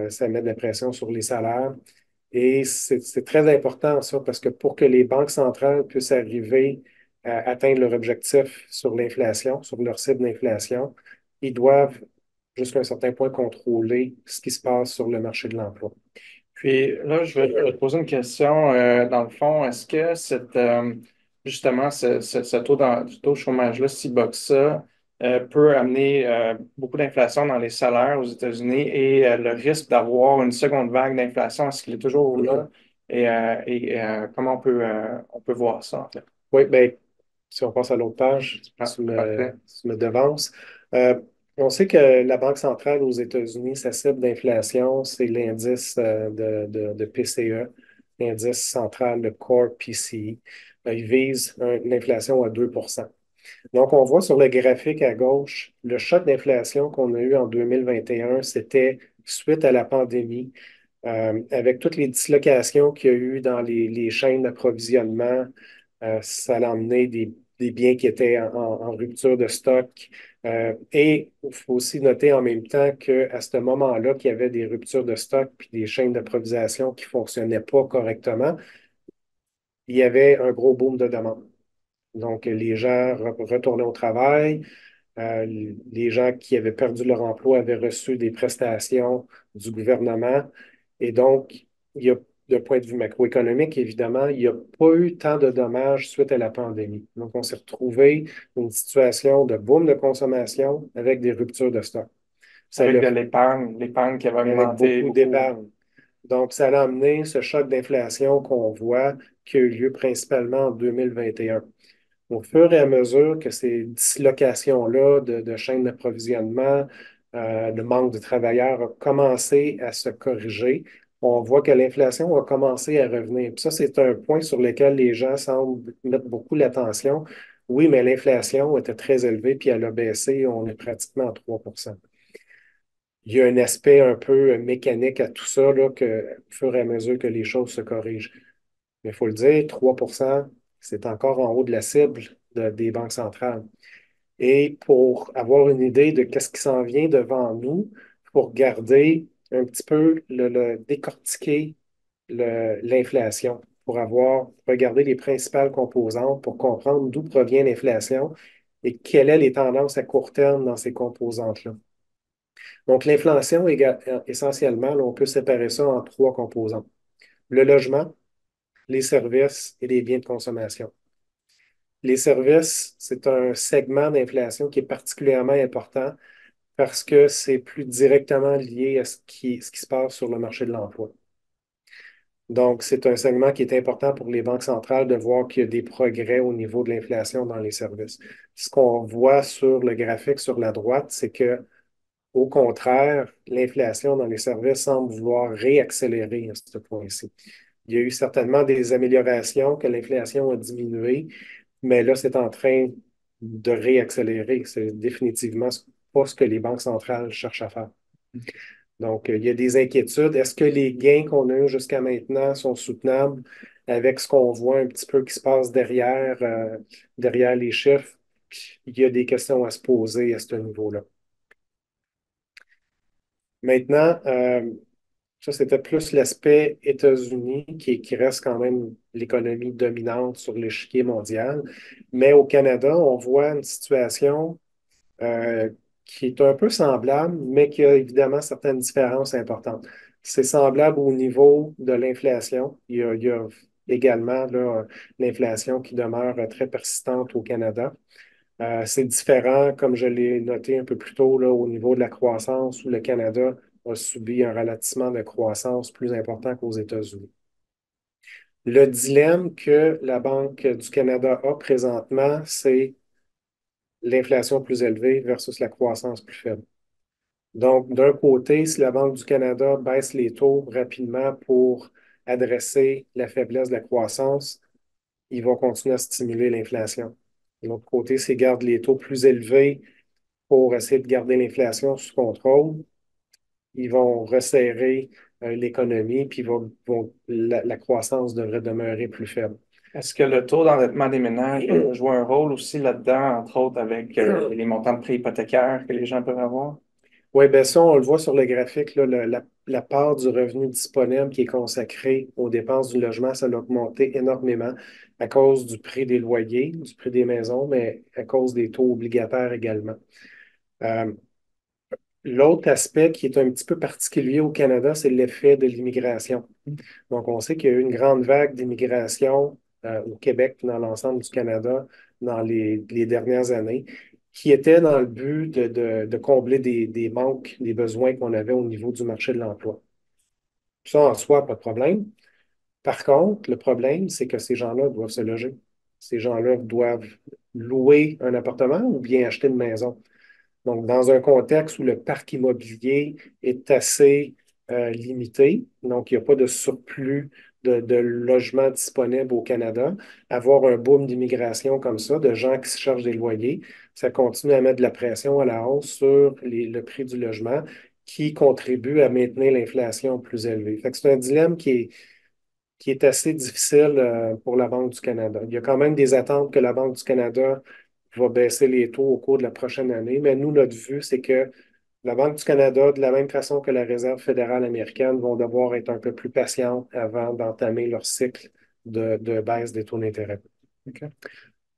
Speaker 2: ça met de la pression sur les salaires. Et c'est très important, ça, parce que pour que les banques centrales puissent arriver à atteindre leur objectif sur l'inflation, sur leur cible d'inflation, ils doivent, jusqu'à un certain point, contrôler ce qui se passe sur le marché de l'emploi.
Speaker 1: Puis là, je vais te poser une question. Dans le fond, est-ce que justement ce taux de chômage-là, si bas que ça, peut amener beaucoup d'inflation dans les salaires aux États-Unis et le risque d'avoir une seconde vague d'inflation, est-ce qu'il est toujours là? Comment on peut voir ça, en fait?
Speaker 2: Oui, bien, si on passe à l'autre page,
Speaker 1: Ah, parfait.
Speaker 2: tu me devances. On sait que la Banque centrale aux États-Unis, sa cible d'inflation, c'est l'indice de PCE, l'indice central, le Core PCE. Il vise une inflation à 2%. Donc, on voit sur le graphique à gauche, le choc d'inflation qu'on a eu en 2021, c'était suite à la pandémie, avec toutes les dislocations qu'il y a eu dans les chaînes d'approvisionnement. Ça a emmené des biens qui étaient en rupture de stock. Et il faut aussi noter en même temps qu'à ce moment-là, qu'il y avait des ruptures de stock puis des chaînes d'approvisionnement qui ne fonctionnaient pas correctement, il y avait un gros boom de demande. Donc, les gens retournaient au travail. Les gens qui avaient perdu leur emploi avaient reçu des prestations du gouvernement. Et donc, il y a, d'un point de vue macroéconomique, évidemment, il n'y a pas eu tant de dommages suite à la pandémie. Donc, on s'est retrouvé dans une situation de boom de consommation avec des ruptures de stock. Ça
Speaker 1: Avec
Speaker 2: l'a
Speaker 1: de l'épargne qui avait
Speaker 2: avec
Speaker 1: augmenté
Speaker 2: beaucoup
Speaker 1: beaucoup.
Speaker 2: d'épargne. Donc, ça a amené ce choc d'inflation qu'on voit qui a eu lieu principalement en 2021. Au fur et à mesure que ces dislocations-là de chaînes d'approvisionnement, le manque de travailleurs a commencé à se corriger. On voit que l'inflation a commencé à revenir. Puis ça, c'est un point sur lequel les gens semblent mettre beaucoup l'attention. Oui, mais l'inflation était très élevée, puis elle a baissé. On est pratiquement à 3%. Il y a un aspect un peu mécanique à tout ça, là, que, au fur et à mesure que les choses se corrigent. Mais il faut le dire, 3%, c'est encore en haut de la cible des banques centrales. Et pour avoir une idée de qu'est-ce qui s'en vient devant nous, pour regarder un petit peu, décortiquer l'inflation, pour regarder les principales composantes, pour comprendre d'où provient l'inflation et quelles sont les tendances à court terme dans ces composantes-là. Donc, l'inflation, essentiellement, là, on peut séparer ça en trois composantes. Le logement, les services et les biens de consommation. Les services, c'est un segment d'inflation qui est particulièrement important parce que c'est plus directement lié à ce qui se passe sur le marché de l'emploi. Donc, c'est un segment qui est important pour les banques centrales de voir qu'il y a des progrès au niveau de l'inflation dans les services. Ce qu'on voit sur le graphique sur la droite, c'est que, au contraire, l'inflation dans les services semble vouloir réaccélérer à ce point-ci. Il y a eu certainement des améliorations, que l'inflation a diminué, mais là, c'est en train de réaccélérer. C'est définitivement pas ce que les banques centrales cherchent à faire. Donc, il y a des inquiétudes. Est-ce que les gains qu'on a eus jusqu'à maintenant sont soutenables avec ce qu'on voit un petit peu qui se passe derrière les chiffres? Il y a des questions à se poser à ce niveau-là. Maintenant, ça, c'était plus l'aspect États-Unis qui reste quand même l'économie dominante sur l'échiquier mondial. Mais au Canada, on voit une situation euh, qui est un peu semblable, mais qui a évidemment certaines différences importantes. C'est semblable au niveau de l'inflation. Il y a également là, l'inflation qui demeure très persistante au Canada. C'est différent, comme je l'ai noté un peu plus tôt, là, au niveau de la croissance, où le Canada a subi un ralentissement de croissance plus important qu'aux États-Unis. Le dilemme que la Banque du Canada a présentement, c'est l'inflation plus élevée versus la croissance plus faible. Donc, d'un côté, si la Banque du Canada baisse les taux rapidement pour adresser la faiblesse de la croissance, ils vont continuer à stimuler l'inflation. De l'autre côté, s'ils gardent les taux plus élevés pour essayer de garder l'inflation sous contrôle, ils vont resserrer l'économie, puis la croissance devrait demeurer plus faible.
Speaker 1: Est-ce que le taux d'endettement des ménages joue un rôle aussi là-dedans, entre autres avec les montants de prêts hypothécaires que les gens peuvent avoir?
Speaker 2: Oui, bien ça, on le voit sur le graphique, là, la part du revenu disponible qui est consacrée aux dépenses du logement, ça a augmenté énormément à cause du prix des loyers, du prix des maisons, mais à cause des taux obligataires également. Euh, L'autre aspect qui est un petit peu particulier au Canada, c'est l'effet de l'immigration. Donc, on sait qu'il y a eu une grande vague d'immigration au Québec et dans l'ensemble du Canada dans les dernières années, qui était dans le but de combler des manques, des besoins qu'on avait au niveau du marché de l'emploi. Ça, en soi, pas de problème. Par contre, le problème, c'est que ces gens-là doivent se loger. Ces gens-là doivent louer un appartement ou bien acheter une maison. Donc, dans un contexte où le parc immobilier est assez limité, donc il n'y a pas de surplus de logements disponibles au Canada, avoir un boom d'immigration comme ça, de gens qui se cherchent des loyers, ça continue à mettre de la pression à la hausse sur le prix du logement qui contribue à maintenir l'inflation plus élevée. Fait que c'est un dilemme qui est assez difficile pour la Banque du Canada. Il y a quand même des attentes que la Banque du Canada va baisser les taux au cours de la prochaine année, mais nous, notre vue, c'est que la Banque du Canada, de la même façon que la Réserve fédérale américaine, vont devoir être un peu plus patientes avant d'entamer leur cycle de baisse des taux d'intérêt.
Speaker 1: OK.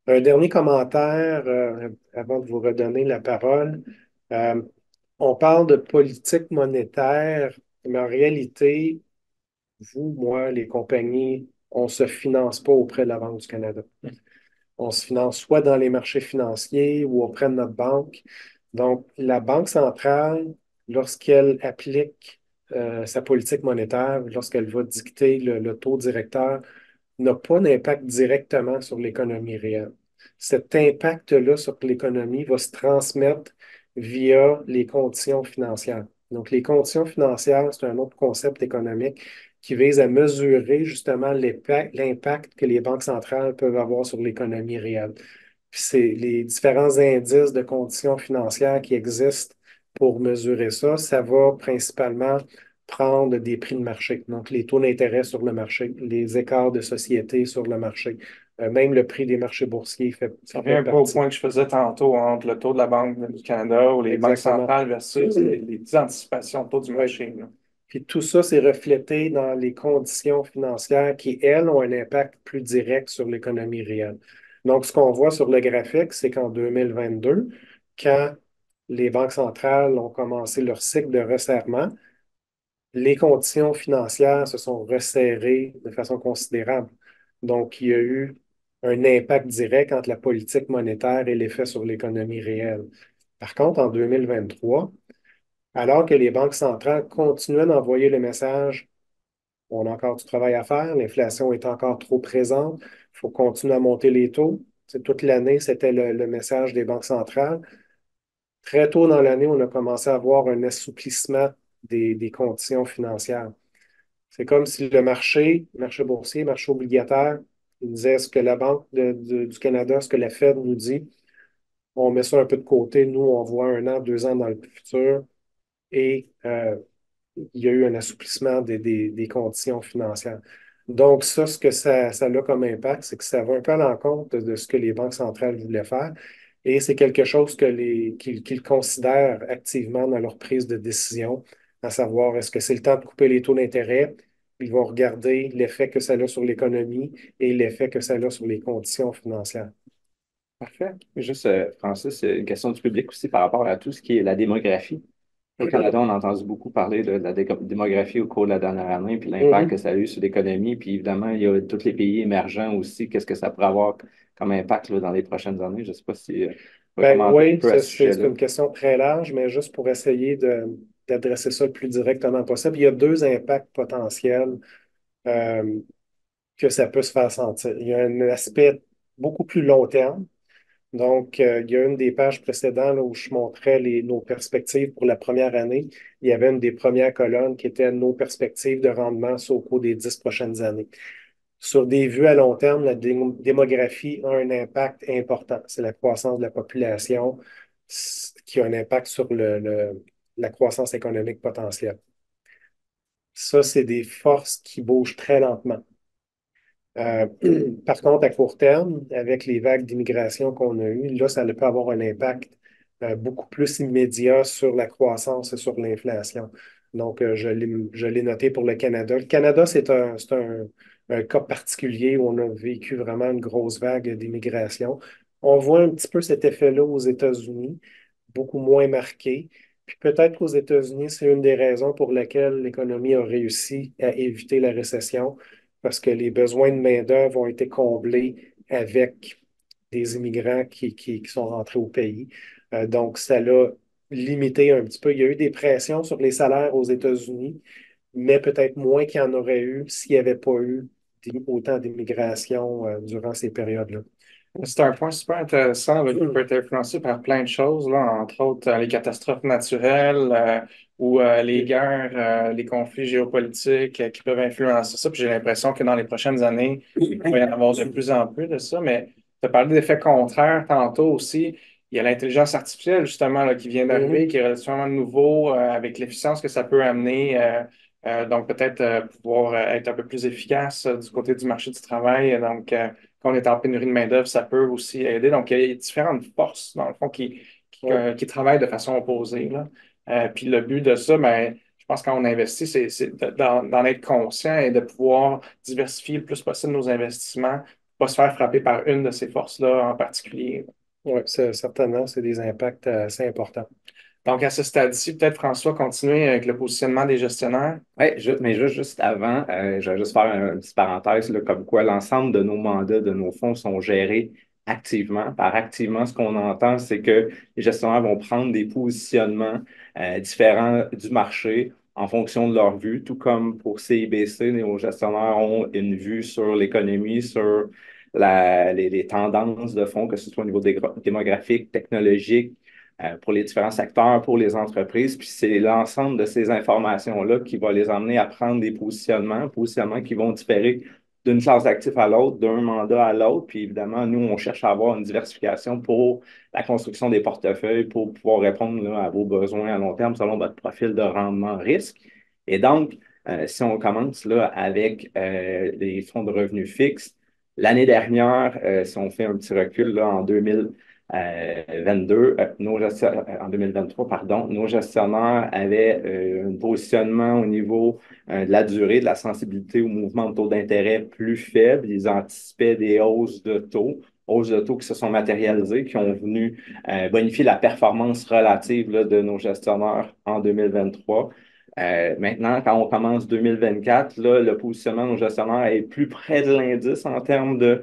Speaker 2: Un dernier commentaire avant de vous redonner la parole. Euh, on parle de politique monétaire, mais en réalité, vous, moi, les compagnies, on ne se finance pas auprès de la Banque du Canada. On se finance soit dans les marchés financiers ou auprès de notre banque. Donc, la Banque centrale, lorsqu'elle applique sa politique monétaire, lorsqu'elle va dicter le taux directeur, n'a pas d'impact directement sur l'économie réelle. Cet impact-là sur l'économie va se transmettre via les conditions financières. Donc, les conditions financières, c'est un autre concept économique qui vise à mesurer justement l'impact que les banques centrales peuvent avoir sur l'économie réelle. Puis c'est les différents indices de conditions financières qui existent pour mesurer ça. Ça va principalement prendre des prix de marché, donc les taux d'intérêt sur le marché, les écarts de société sur le marché. Même le prix des marchés boursiers
Speaker 1: Ça
Speaker 2: fait
Speaker 1: revient un peu au
Speaker 2: partie.
Speaker 1: point que je faisais tantôt entre le taux de la Banque du Canada ou les banques
Speaker 2: Exactement.
Speaker 1: centrales versus les anticipations de taux du
Speaker 2: Oui.
Speaker 1: marché, là.
Speaker 2: Puis tout ça, c'est reflété dans les conditions financières qui, elles, ont un impact plus direct sur l'économie réelle. Donc, ce qu'on voit sur le graphique, c'est qu'en 2022, quand les banques centrales ont commencé leur cycle de resserrement, les conditions financières se sont resserrées de façon considérable. Donc, il y a eu un impact direct entre la politique monétaire et l'effet sur l'économie réelle. Par contre, en 2023, alors que les banques centrales continuaient d'envoyer le message, on a encore du travail à faire, l'inflation est encore trop présente, il faut continuer à monter les taux. Toute l'année, c'était le message des banques centrales. Très tôt dans l'année, on a commencé à voir un assouplissement des conditions financières. C'est comme si le marché boursier, le marché obligataire, il disait ce que la Banque du Canada, ce que la Fed nous dit, on met ça un peu de côté. Nous, on voit 1 an, 2 ans dans le futur et il y a eu un assouplissement des conditions financières. Donc, ça, ce que ça a comme impact, c'est que ça va un peu à l'encontre de ce que les banques centrales voulaient faire. Et c'est quelque chose qu'ils considèrent activement dans leur prise de décision, à savoir est-ce que c'est le temps de couper les taux d'intérêt? Ils vont regarder l'effet que ça a sur l'économie et l'effet que ça a sur les conditions financières.
Speaker 3: Parfait. Juste, Francis, une question du public aussi par rapport à tout ce qui est la démographie. Au Canada, on a entendu beaucoup parler de la démographie au cours de la dernière année, puis l'impact que
Speaker 2: Mhm.
Speaker 3: ça a eu sur l'économie. Puis évidemment, il y a tous les pays émergents aussi. Qu'est-ce que ça pourrait avoir comme impact là, dans les prochaines années? Je ne sais pas si vous pouvez
Speaker 2: Ben
Speaker 3: commenter un
Speaker 2: oui,
Speaker 3: peu à ce
Speaker 2: c'est
Speaker 3: sujet-là.
Speaker 2: une question très large, mais juste pour essayer d'adresser ça le plus directement possible, il y a deux impacts potentiels euh, que ça peut se faire sentir. Il y a un aspect beaucoup plus long terme. Donc, il y a une des pages précédentes là, où je montrais nos perspectives pour la première année. Il y avait une des premières colonnes qui était nos perspectives de rendement au cours des 10 prochaines années. Sur des vues à long terme, la démographie a un impact important. C'est la croissance de la population qui a un impact sur la croissance économique potentielle. Ça, c'est des forces qui bougent très lentement. Euh, Par contre, à court terme, avec les vagues d'immigration qu'on a eues, là, ça peut avoir un impact beaucoup plus immédiat sur la croissance et sur l'inflation. Donc, je l'ai noté pour le Canada. Le Canada, un cas particulier où on a vécu vraiment une grosse vague d'immigration. On voit un petit peu cet effet-là aux États-Unis, beaucoup moins marqué. Puis peut-être qu'aux États-Unis, c'est une des raisons pour lesquelles l'économie a réussi à éviter la récession parce que les besoins de main-d'œuvre ont été comblés avec des immigrants qui sont rentrés au pays. Donc, ça l'a limité un petit peu. Il y a eu des pressions sur les salaires aux États-Unis, mais peut-être moins qu'il y en aurait eu s'il n'y avait pas eu autant d'immigration durant ces périodes-là.
Speaker 1: C'est un point super intéressant là, qui peut être influencé par plein de choses, là, entre autres les catastrophes naturelles ou les guerres, les conflits géopolitiques qui peuvent influencer ça. Puis j'ai l'impression que dans les prochaines années, il va y en avoir de plus en plus de ça. Mais tu as parlé d'effets contraires tantôt aussi. Il y a l'intelligence artificielle, justement, là, qui vient d'arriver,
Speaker 2: Mhm.
Speaker 1: qui est relativement nouveau avec l'efficience que ça peut amener. Donc, peut-être pouvoir être un peu plus efficace du côté du marché du travail. Donc, quand on est en pénurie de main-d'œuvre, ça peut aussi aider. Donc, il y a différentes forces, dans le fond,
Speaker 2: Ouais.
Speaker 1: qui travaillent de façon opposée, là. Puis le but de ça, ben, je pense quand on investit, c'est d'en être conscient et de pouvoir diversifier le plus possible nos investissements, pas se faire frapper par une de ces forces-là en particulier.
Speaker 2: Ouais, certainement, c'est des impacts assez importants.
Speaker 1: Donc, à ce stade-ci, peut-être François, continuer avec le positionnement des gestionnaires.
Speaker 3: Oui, mais juste avant, je vais juste faire une petite parenthèse, là, comme quoi l'ensemble de nos mandats, de nos fonds sont gérés activement. Par activement, ce qu'on entend, c'est que les gestionnaires vont prendre des positionnements différents du marché en fonction de leur vue, tout comme pour CIBC, nos gestionnaires ont une vue sur l'économie, sur les tendances de fonds, que ce soit au niveau démographique, technologique, pour les différents secteurs, pour les entreprises. Puis c'est l'ensemble de ces informations-là qui va les amener à prendre des positionnements qui vont différer d'une classe d'actifs à l'autre, d'un mandat à l'autre. Puis évidemment, nous, on cherche à avoir une diversification pour la construction des portefeuilles, pour pouvoir répondre là, à vos besoins à long terme selon votre profil de rendement risque. Et donc, si on commence là, avec les fonds de revenus fixes, l'année dernière, si on fait un petit recul là, en 2022, en 2023, pardon, nos gestionnaires avaient un positionnement au niveau de la durée, de la sensibilité au mouvement de taux d'intérêt plus faible. Ils anticipaient des hausses de taux qui se sont matérialisées, qui ont venu bonifier la performance relative là, de nos gestionnaires en 2023. Maintenant, quand on commence 2024, là, le positionnement de nos gestionnaires est plus près de l'indice en termes de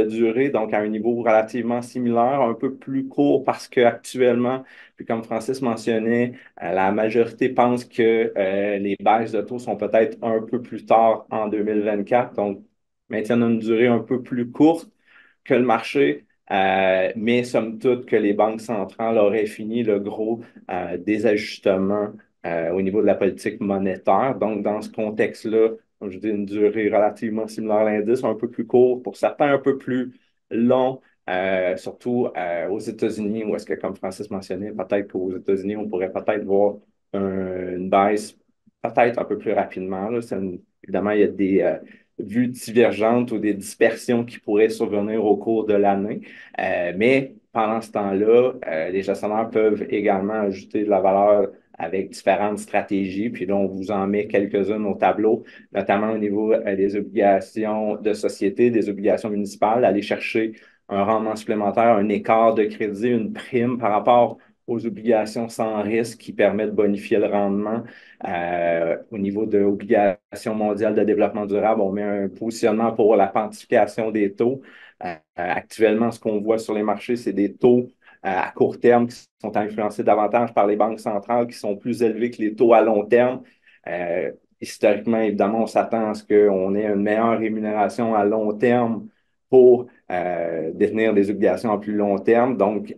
Speaker 3: durée, donc à un niveau relativement similaire, un peu plus court parce qu'actuellement, puis comme Francis mentionnait, la majorité pense que les baisses de taux sont peut-être un peu plus tard en 2024, donc maintiennent une durée un peu plus courte que le marché. Mais somme toute que les banques centrales auraient fini le gros des ajustements au niveau de la politique monétaire. Donc, dans ce contexte-là, comme je dis, une durée relativement similaire à l'indice, un peu plus court, pour certains un peu plus long, surtout aux États-Unis, où est-ce que, comme Francis mentionnait, peut-être qu'aux États-Unis, on pourrait peut-être voir une baisse peut-être un peu plus rapidement. Là. Évidemment, il y a des vues divergentes ou des dispersions qui pourraient survenir au cours de l'année. Mais pendant ce temps-là, les gestionnaires peuvent également ajouter de la valeur avec différentes stratégies. Puis là, on vous en met quelques-unes au tableau, notamment au niveau des obligations de société, des obligations municipales, aller chercher un rendement supplémentaire, un écart de crédit, une prime par rapport aux obligations sans risque qui permettent de bonifier le rendement. Au niveau de l'obligation mondiale de développement durable, on met un positionnement pour la quantification des taux. Actuellement, ce qu'on voit sur les marchés, c'est des taux à court terme qui sont influencés davantage par les banques centrales qui sont plus élevés que les taux à long terme. Historiquement, évidemment, on s'attend à ce qu'on ait une meilleure rémunération à long terme pour détenir des obligations à plus long terme. Donc,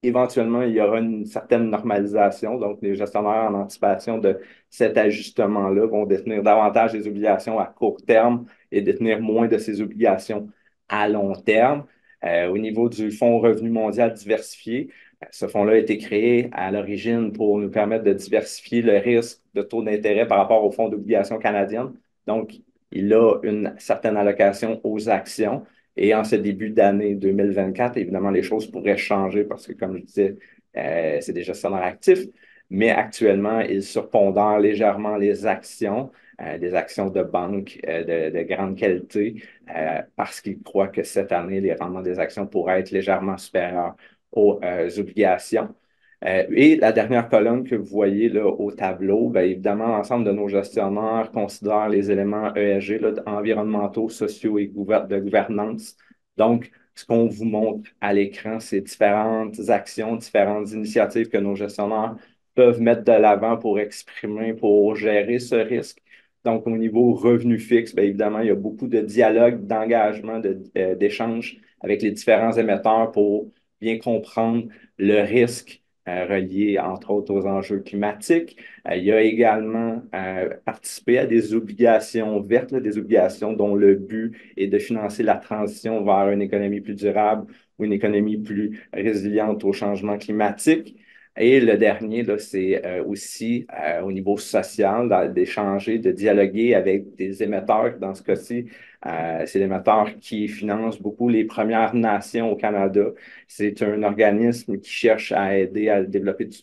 Speaker 3: éventuellement, il y aura une certaine normalisation. Donc, les gestionnaires en anticipation de cet ajustement-là vont détenir davantage des obligations à court terme et détenir moins de ces obligations à long terme. Au niveau du Fonds revenu mondial diversifié, ce fonds-là a été créé à l'origine pour nous permettre de diversifier le risque de taux d'intérêt par rapport au fonds d'obligation canadienne. Donc, il a une certaine allocation aux actions. Et en ce début d'année 2024, évidemment, les choses pourraient changer parce que, comme je disais, c'est des gestionnaires actifs, mais actuellement, ils surpondèrent légèrement les actions, des actions de banque de grande qualité, parce qu'ils croient que cette année, les rendements des actions pourraient être légèrement supérieurs aux obligations. Et la dernière colonne que vous voyez là, au tableau, bien, évidemment, l'ensemble de nos gestionnaires considèrent les éléments ESG, là, environnementaux, sociaux et de gouvernance. Donc, ce qu'on vous montre à l'écran, c'est différentes actions, différentes initiatives que nos gestionnaires peuvent mettre de l'avant pour exprimer, pour gérer ce risque. Donc, au niveau revenu fixe, bien évidemment, il y a beaucoup de dialogues, d'engagement, d'échanges avec les différents émetteurs pour bien comprendre le risque relié, entre autres, aux enjeux climatiques. Il y a également participé à des obligations vertes, là, des obligations dont le but est de financer la transition vers une économie plus durable ou une économie plus résiliente au changement climatique. Et le dernier, là, c'est aussi au niveau social, d'échanger, de dialoguer avec des émetteurs. Dans ce cas-ci, c'est l'émetteur qui finance beaucoup les Premières Nations au Canada. C'est un organisme qui cherche à aider à développer du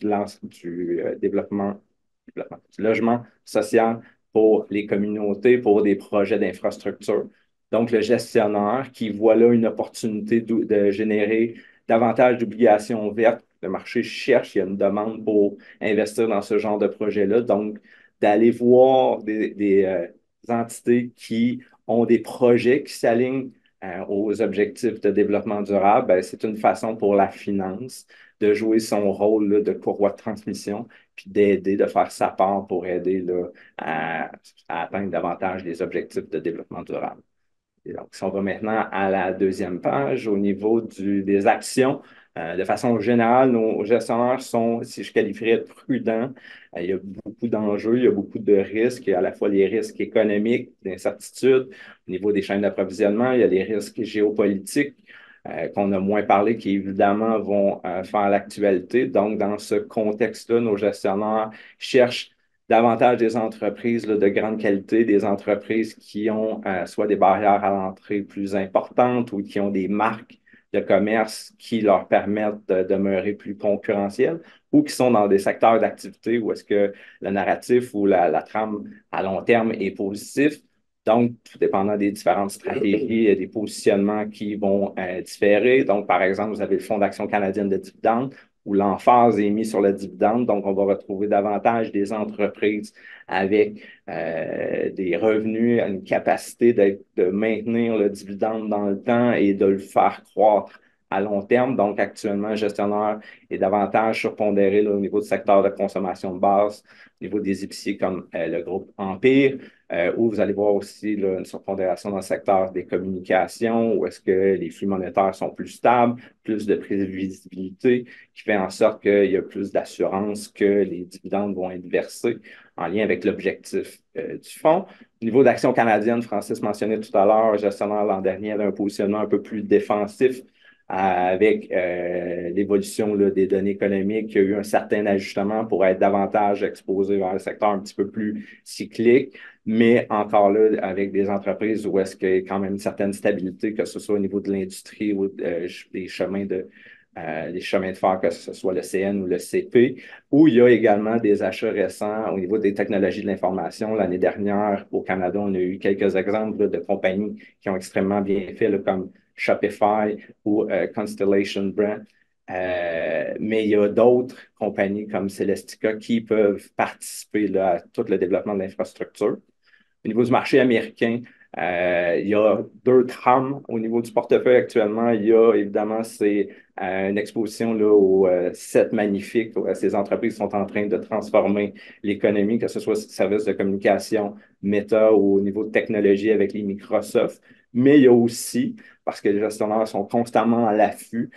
Speaker 3: logement social pour les communautés, pour des projets d'infrastructure. Donc, le gestionnaire qui voit là une opportunité de générer davantage d'obligations vertes. Le marché cherche, il y a une demande pour investir dans ce genre de projet-là. Donc, d'aller voir des entités qui ont des projets qui s'alignent aux objectifs de développement durable, ben, c'est une façon pour la finance de jouer son rôle là, de courroie de transmission, puis d'aider, de faire sa part pour aider là, à atteindre davantage les objectifs de développement durable. Et donc, si on va maintenant à la deuxième page, au niveau des actions, de façon générale, nos gestionnaires sont, si je qualifierais, prudents. Il y a beaucoup d'enjeux, il y a beaucoup de risques. Il y a à la fois les risques économiques, d'incertitudes. Au niveau des chaînes d'approvisionnement, il y a les risques géopolitiques qu'on a moins parlé, qui évidemment vont faire l'actualité. Donc, dans ce contexte-là, nos gestionnaires cherchent davantage des entreprises là, de grande qualité, des entreprises qui ont soit des barrières à l'entrée plus importantes ou qui ont des marques de commerce qui leur permettent de demeurer plus concurrentiels ou qui sont dans des secteurs d'activité où est-ce que le narratif ou la trame à long terme est positif. Donc, tout dépendant des différentes stratégies, il y a des positionnements qui vont différer. Donc, par exemple, vous avez le Fonds d'action canadienne de dividendes où l'emphase est mise sur le dividende. Donc, on va retrouver davantage des entreprises avec des revenus, une capacité de maintenir le dividende dans le temps et de le faire croître à long terme. Donc, actuellement, le gestionnaire est davantage surpondéré là, au niveau du secteur de consommation de base, au niveau des épiciers comme le groupe Empire, où vous allez voir aussi là, une surpondération dans le secteur des communications, où est-ce que les flux monétaires sont plus stables, plus de prévisibilité, qui fait en sorte qu'il y a plus d'assurance que les dividendes vont être versés en lien avec l'objectif du fonds. Au niveau d'Action canadienne, Francis mentionnait tout à l'heure, le gestionnaire l'an dernier avait un positionnement un peu plus défensif avec l'évolution là, des données économiques. Il y a eu un certain ajustement pour être davantage exposé vers le secteur un petit peu plus cyclique, mais encore là, avec des entreprises où est-ce qu'il y a quand même une certaine stabilité, que ce soit au niveau de l'industrie ou des chemins les chemins de fer, que ce soit le CN ou le CP, où il y a également des achats récents au niveau des technologies de l'information. L'année dernière, au Canada, on a eu quelques exemples là, de compagnies qui ont extrêmement bien fait, là, comme Shopify ou Constellation Brand. Mais il y a d'autres compagnies comme Celestica qui peuvent participer là, à tout le développement de l'infrastructure. Au niveau du marché américain, il y a deux trames au niveau du portefeuille actuellement. Il y a évidemment une exposition là, aux sept magnifiques. Ces entreprises sont en train de transformer l'économie, que ce soit services de communication, Meta ou au niveau de technologie avec les Microsoft. Mais il y a aussi, parce que les gestionnaires sont constamment à l'affût,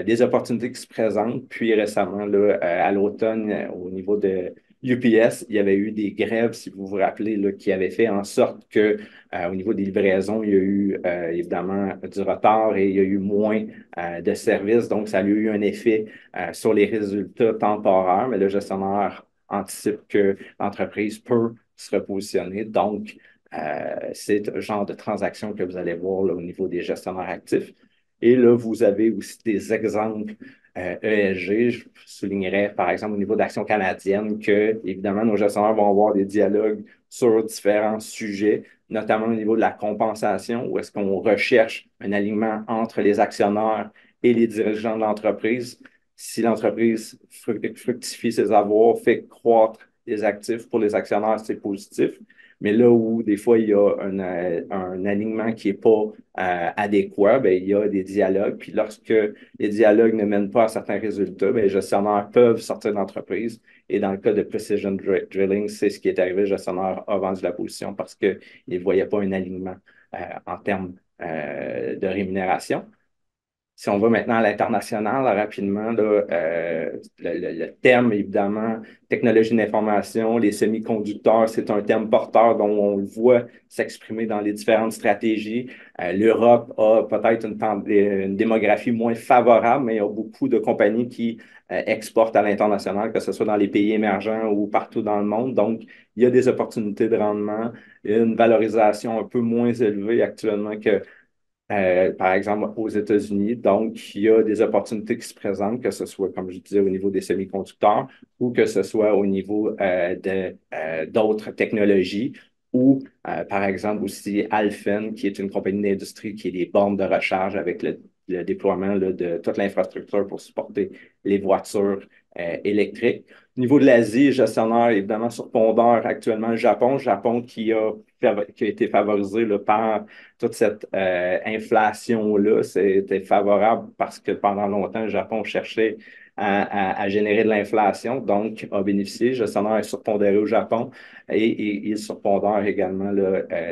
Speaker 3: des opportunités qui se présentent. Puis récemment, là, à l'automne, au niveau de UPS, il y avait eu des grèves, si vous vous rappelez, là, qui avaient fait en sorte que, au niveau des livraisons, il y a eu évidemment du retard et il y a eu moins de services. Donc, ça a eu un effet sur les résultats temporaires, mais le gestionnaire anticipe que l'entreprise peut se repositionner. Donc, c'est le genre de transaction que vous allez voir là, au niveau des gestionnaires actifs. Et là, vous avez aussi des exemples ESG. Je soulignerais, par exemple, au niveau d'Action canadienne, que, évidemment, nos gestionnaires vont avoir des dialogues sur différents sujets, notamment au niveau de la compensation, où est-ce qu'on recherche un alignement entre les actionnaires et les dirigeants de l'entreprise. Si l'entreprise fructifie ses avoirs, fait croître les actifs pour les actionnaires, c'est positif. Mais là où des fois il y a un alignement qui n'est pas adéquat, bien, il y a des dialogues. Puis lorsque les dialogues ne mènent pas à certains résultats, bien, les gestionnaires peuvent sortir de l'entreprise. Et dans le cas de Precision Drilling, c'est ce qui est arrivé. Le gestionnaire a vendu la position parce qu'il ne voyait pas un alignement en termes de rémunération. Si on va maintenant à l'international, rapidement, là, le terme, évidemment, technologie d'information, les semi-conducteurs, c'est un terme porteur dont on le voit s'exprimer dans les différentes stratégies. L'Europe a peut-être une démographie moins favorable, mais il y a beaucoup de compagnies qui exportent à l'international, que ce soit dans les pays émergents ou partout dans le monde. Donc, il y a des opportunités de rendement, il y a une valorisation un peu moins élevée actuellement que par exemple, aux États-Unis. Donc, il y a des opportunités qui se présentent, que ce soit, comme je disais, au niveau des semi-conducteurs ou que ce soit au niveau d'autres technologies ou, par exemple, aussi Alphen, qui est une compagnie d'industrie qui est des bornes de recharge avec le déploiement là, de toute l'infrastructure pour supporter les voitures électriques. Au niveau de l'Asie, gestionnaire, évidemment, surpondeur actuellement le Japon. Japon qui a été favorisé là, par toute cette inflation-là. C'était favorable parce que pendant longtemps, le Japon cherchait à générer de l'inflation, donc a bénéficié. Le gestionnaire est surpondéré au Japon et il surpondère également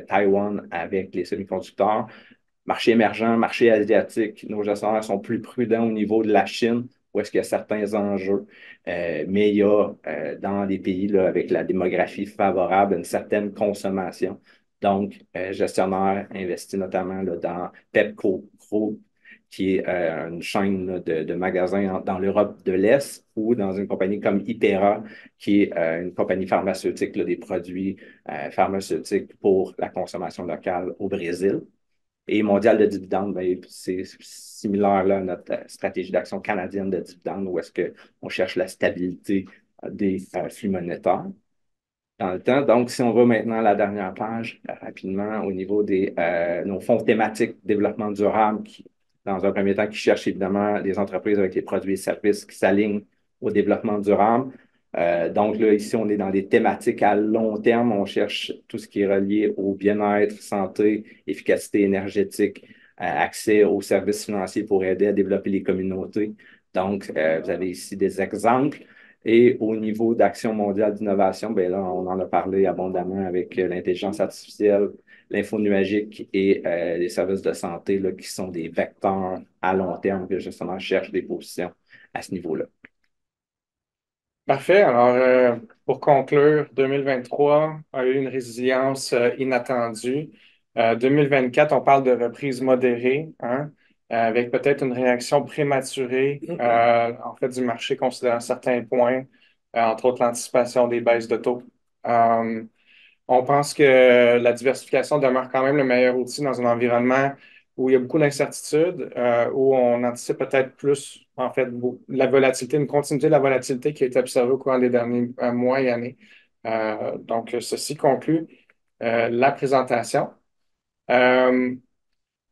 Speaker 3: Taïwan avec les semi-conducteurs. Marché émergent, marché asiatique, nos gestionnaires sont plus prudents au niveau de la Chine, où est-ce qu'il y a certains enjeux. Mais il y a dans des pays là, avec la démographie favorable une certaine consommation. Donc, gestionnaire investit notamment là, dans Pepco Group, qui est une chaîne là, de magasins dans l'Europe de l'Est, ou dans une compagnie comme Hypera, qui est une compagnie pharmaceutique, là, des produits pharmaceutiques pour la consommation locale au Brésil. Et mondial de dividendes, ben, c'est similaire là, à notre stratégie d'action canadienne de dividendes, où est-ce qu'on cherche la stabilité des flux monétaires dans le temps. Donc, si on va maintenant à la dernière page, rapidement, au niveau des nos fonds thématiques développement durable, qui, dans un premier temps, qui cherchent évidemment des entreprises avec les produits et services qui s'alignent au développement durable. Donc là, ici, on est dans des thématiques à long terme. On cherche tout ce qui est relié au bien-être, santé, efficacité énergétique, accès aux services financiers pour aider à développer les communautés. Donc, vous avez ici des exemples. Et au niveau d'Action mondiale d'innovation, ben là, on en a parlé abondamment avec l'intelligence artificielle, l'info nuagique et les services de santé là, qui sont des vecteurs à long terme que justement cherchent des positions à ce niveau-là.
Speaker 1: Parfait. Alors, pour conclure, 2023 a eu une résilience inattendue. 2024, on parle de reprise modérée, hein, avec peut-être une réaction prématurée, en fait, du marché considérant certains points, entre autres l'anticipation des baisses de taux. Euh, on pense que la diversification demeure quand même le meilleur outil dans un environnement où il y a beaucoup d'incertitudes, où on anticipe peut-être plus, en fait, la volatilité, une continuité de la volatilité qui a été observée au cours des derniers mois et années. Donc, ceci conclut la présentation. Euh,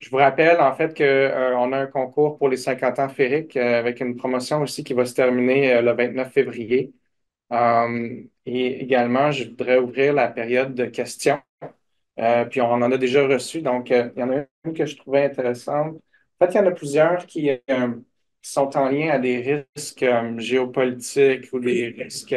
Speaker 1: je vous rappelle, en fait, qu'on a un concours pour les 50 ans Féric avec une promotion aussi qui va se terminer le 29 février. Et également, je voudrais ouvrir la période de questions. Puis on en a déjà reçu, donc il y en a une que je trouvais intéressante. En fait, il y en a plusieurs qui sont en lien à des risques géopolitiques ou des risques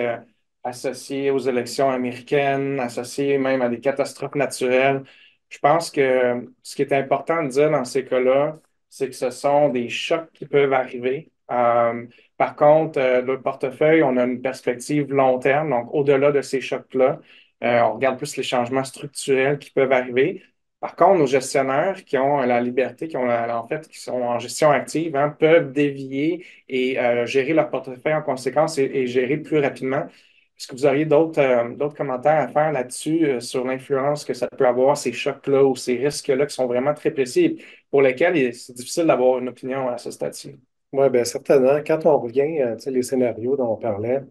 Speaker 1: associés aux élections américaines, associés même à des catastrophes naturelles. Je pense que ce qui est important de dire dans ces cas-là, c'est que ce sont des chocs qui peuvent arriver. Par contre, le portefeuille, on a une perspective long terme, donc au-delà de ces chocs-là. On regarde plus les changements structurels qui peuvent arriver. Par contre, nos gestionnaires qui ont la liberté, en fait, qui sont en gestion active, hein, peuvent dévier et gérer leur portefeuille en conséquence et gérer plus rapidement. Est-ce que vous auriez d'autres commentaires à faire là-dessus, sur l'influence que ça peut avoir, ces chocs-là ou ces risques-là qui sont vraiment très précis et pour lesquels c'est difficile d'avoir une opinion à ce stade-ci?
Speaker 2: Oui, bien certainement. Quand on revient, tu sais, les scénarios dont on parlait,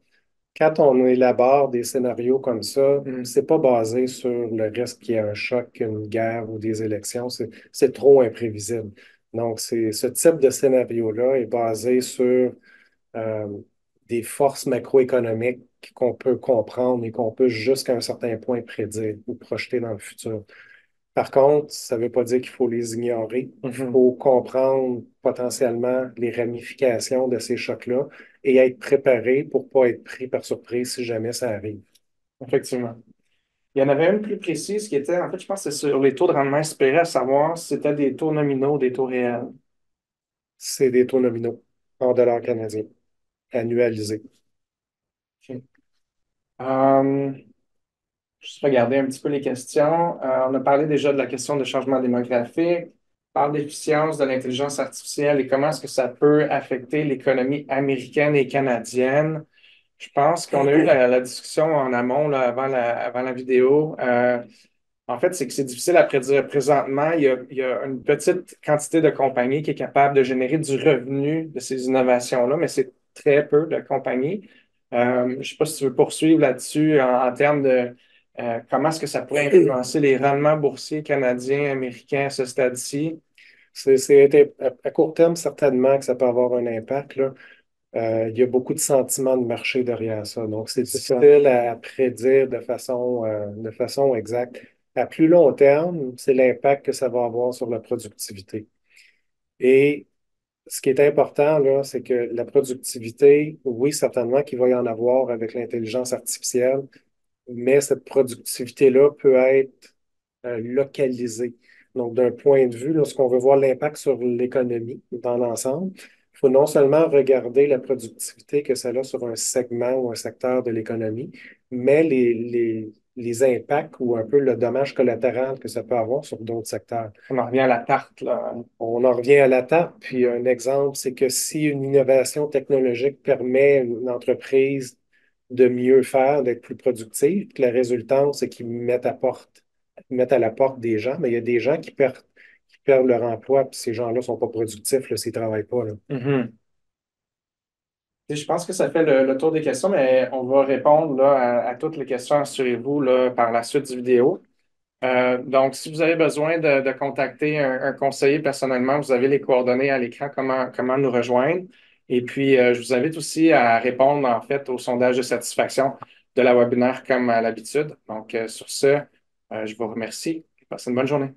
Speaker 2: quand on élabore des scénarios comme ça, c'est pas basé sur le risque qu'il y ait un choc, une guerre ou des élections. C'est trop imprévisible. Donc, ce type de scénario-là est basé sur euh, des forces macroéconomiques qu'on peut comprendre et qu'on peut jusqu'à un certain point prédire ou projeter dans le futur. Par contre, ça ne veut pas dire qu'il faut les ignorer. Il faut comprendre potentiellement les ramifications de ces chocs-là et être préparé pour ne pas être pris par surprise si jamais ça arrive.
Speaker 1: Effectivement. Il y en avait une plus précise qui était, en fait, je pense que c'est sur les taux de rendement espérés, à savoir si c'était des taux nominaux ou des taux réels.
Speaker 2: C'est des taux nominaux en dollars canadiens annualisés.
Speaker 1: OK. Euh, Juste regarder un petit peu les questions. On a parlé déjà de la question de changement démographique, par l'efficience de l'intelligence artificielle et comment est-ce que ça peut affecter l'économie américaine et canadienne. Je pense qu'on a eu la discussion en amont là, avant la vidéo. En fait, c'est que c'est difficile à prédire. Présentement, il y a une petite quantité de compagnies qui est capable de générer du revenu de ces innovations-là, mais c'est très peu de compagnies. Je ne sais pas si tu veux poursuivre là-dessus en termes de comment est-ce que ça pourrait influencer les rendements boursiers canadiens, américains à ce stade-ci.
Speaker 2: À court terme, certainement que ça peut avoir un impact, là. Il y a beaucoup de sentiments de marché derrière ça. Donc, c'est
Speaker 1: C'est ça.
Speaker 2: difficile à prédire de façon exacte. À plus long terme, c'est l'impact que ça va avoir sur la productivité. Et Ce qui est important, là, c'est que la productivité, oui, certainement qu'il va y en avoir avec l'intelligence artificielle, mais cette productivité-là peut être localisée. Donc, d'un point de vue, lorsqu'on veut voir l'impact sur l'économie dans l'ensemble, il faut non seulement regarder la productivité que ça a sur un segment ou un secteur de l'économie, mais les impacts ou un peu le dommage collatéral que ça peut avoir sur d'autres secteurs.
Speaker 1: On en revient à la tarte, là.
Speaker 2: On en revient à la table. Puis un exemple, c'est que si une innovation technologique permet à une entreprise de mieux faire, d'être plus productive, puis que la résultante, c'est qu'ils mettent à la porte des gens, mais il y a des gens qui perdent leur emploi, puis ces gens-là ne sont pas productifs là, s'ils ne travaillent pas, là.
Speaker 1: Mhm. Et je pense que ça fait le tour des questions, mais on va répondre là, à toutes les questions, assurez-vous, là, par la suite du vidéo. Donc, si vous avez besoin de contacter un conseiller personnellement, vous avez les coordonnées à l'écran, comment nous rejoindre. Et puis, je vous invite aussi à répondre en fait au sondage de satisfaction de la webinaire comme à l'habitude. Donc, sur ce, je vous remercie. Passez une bonne journée.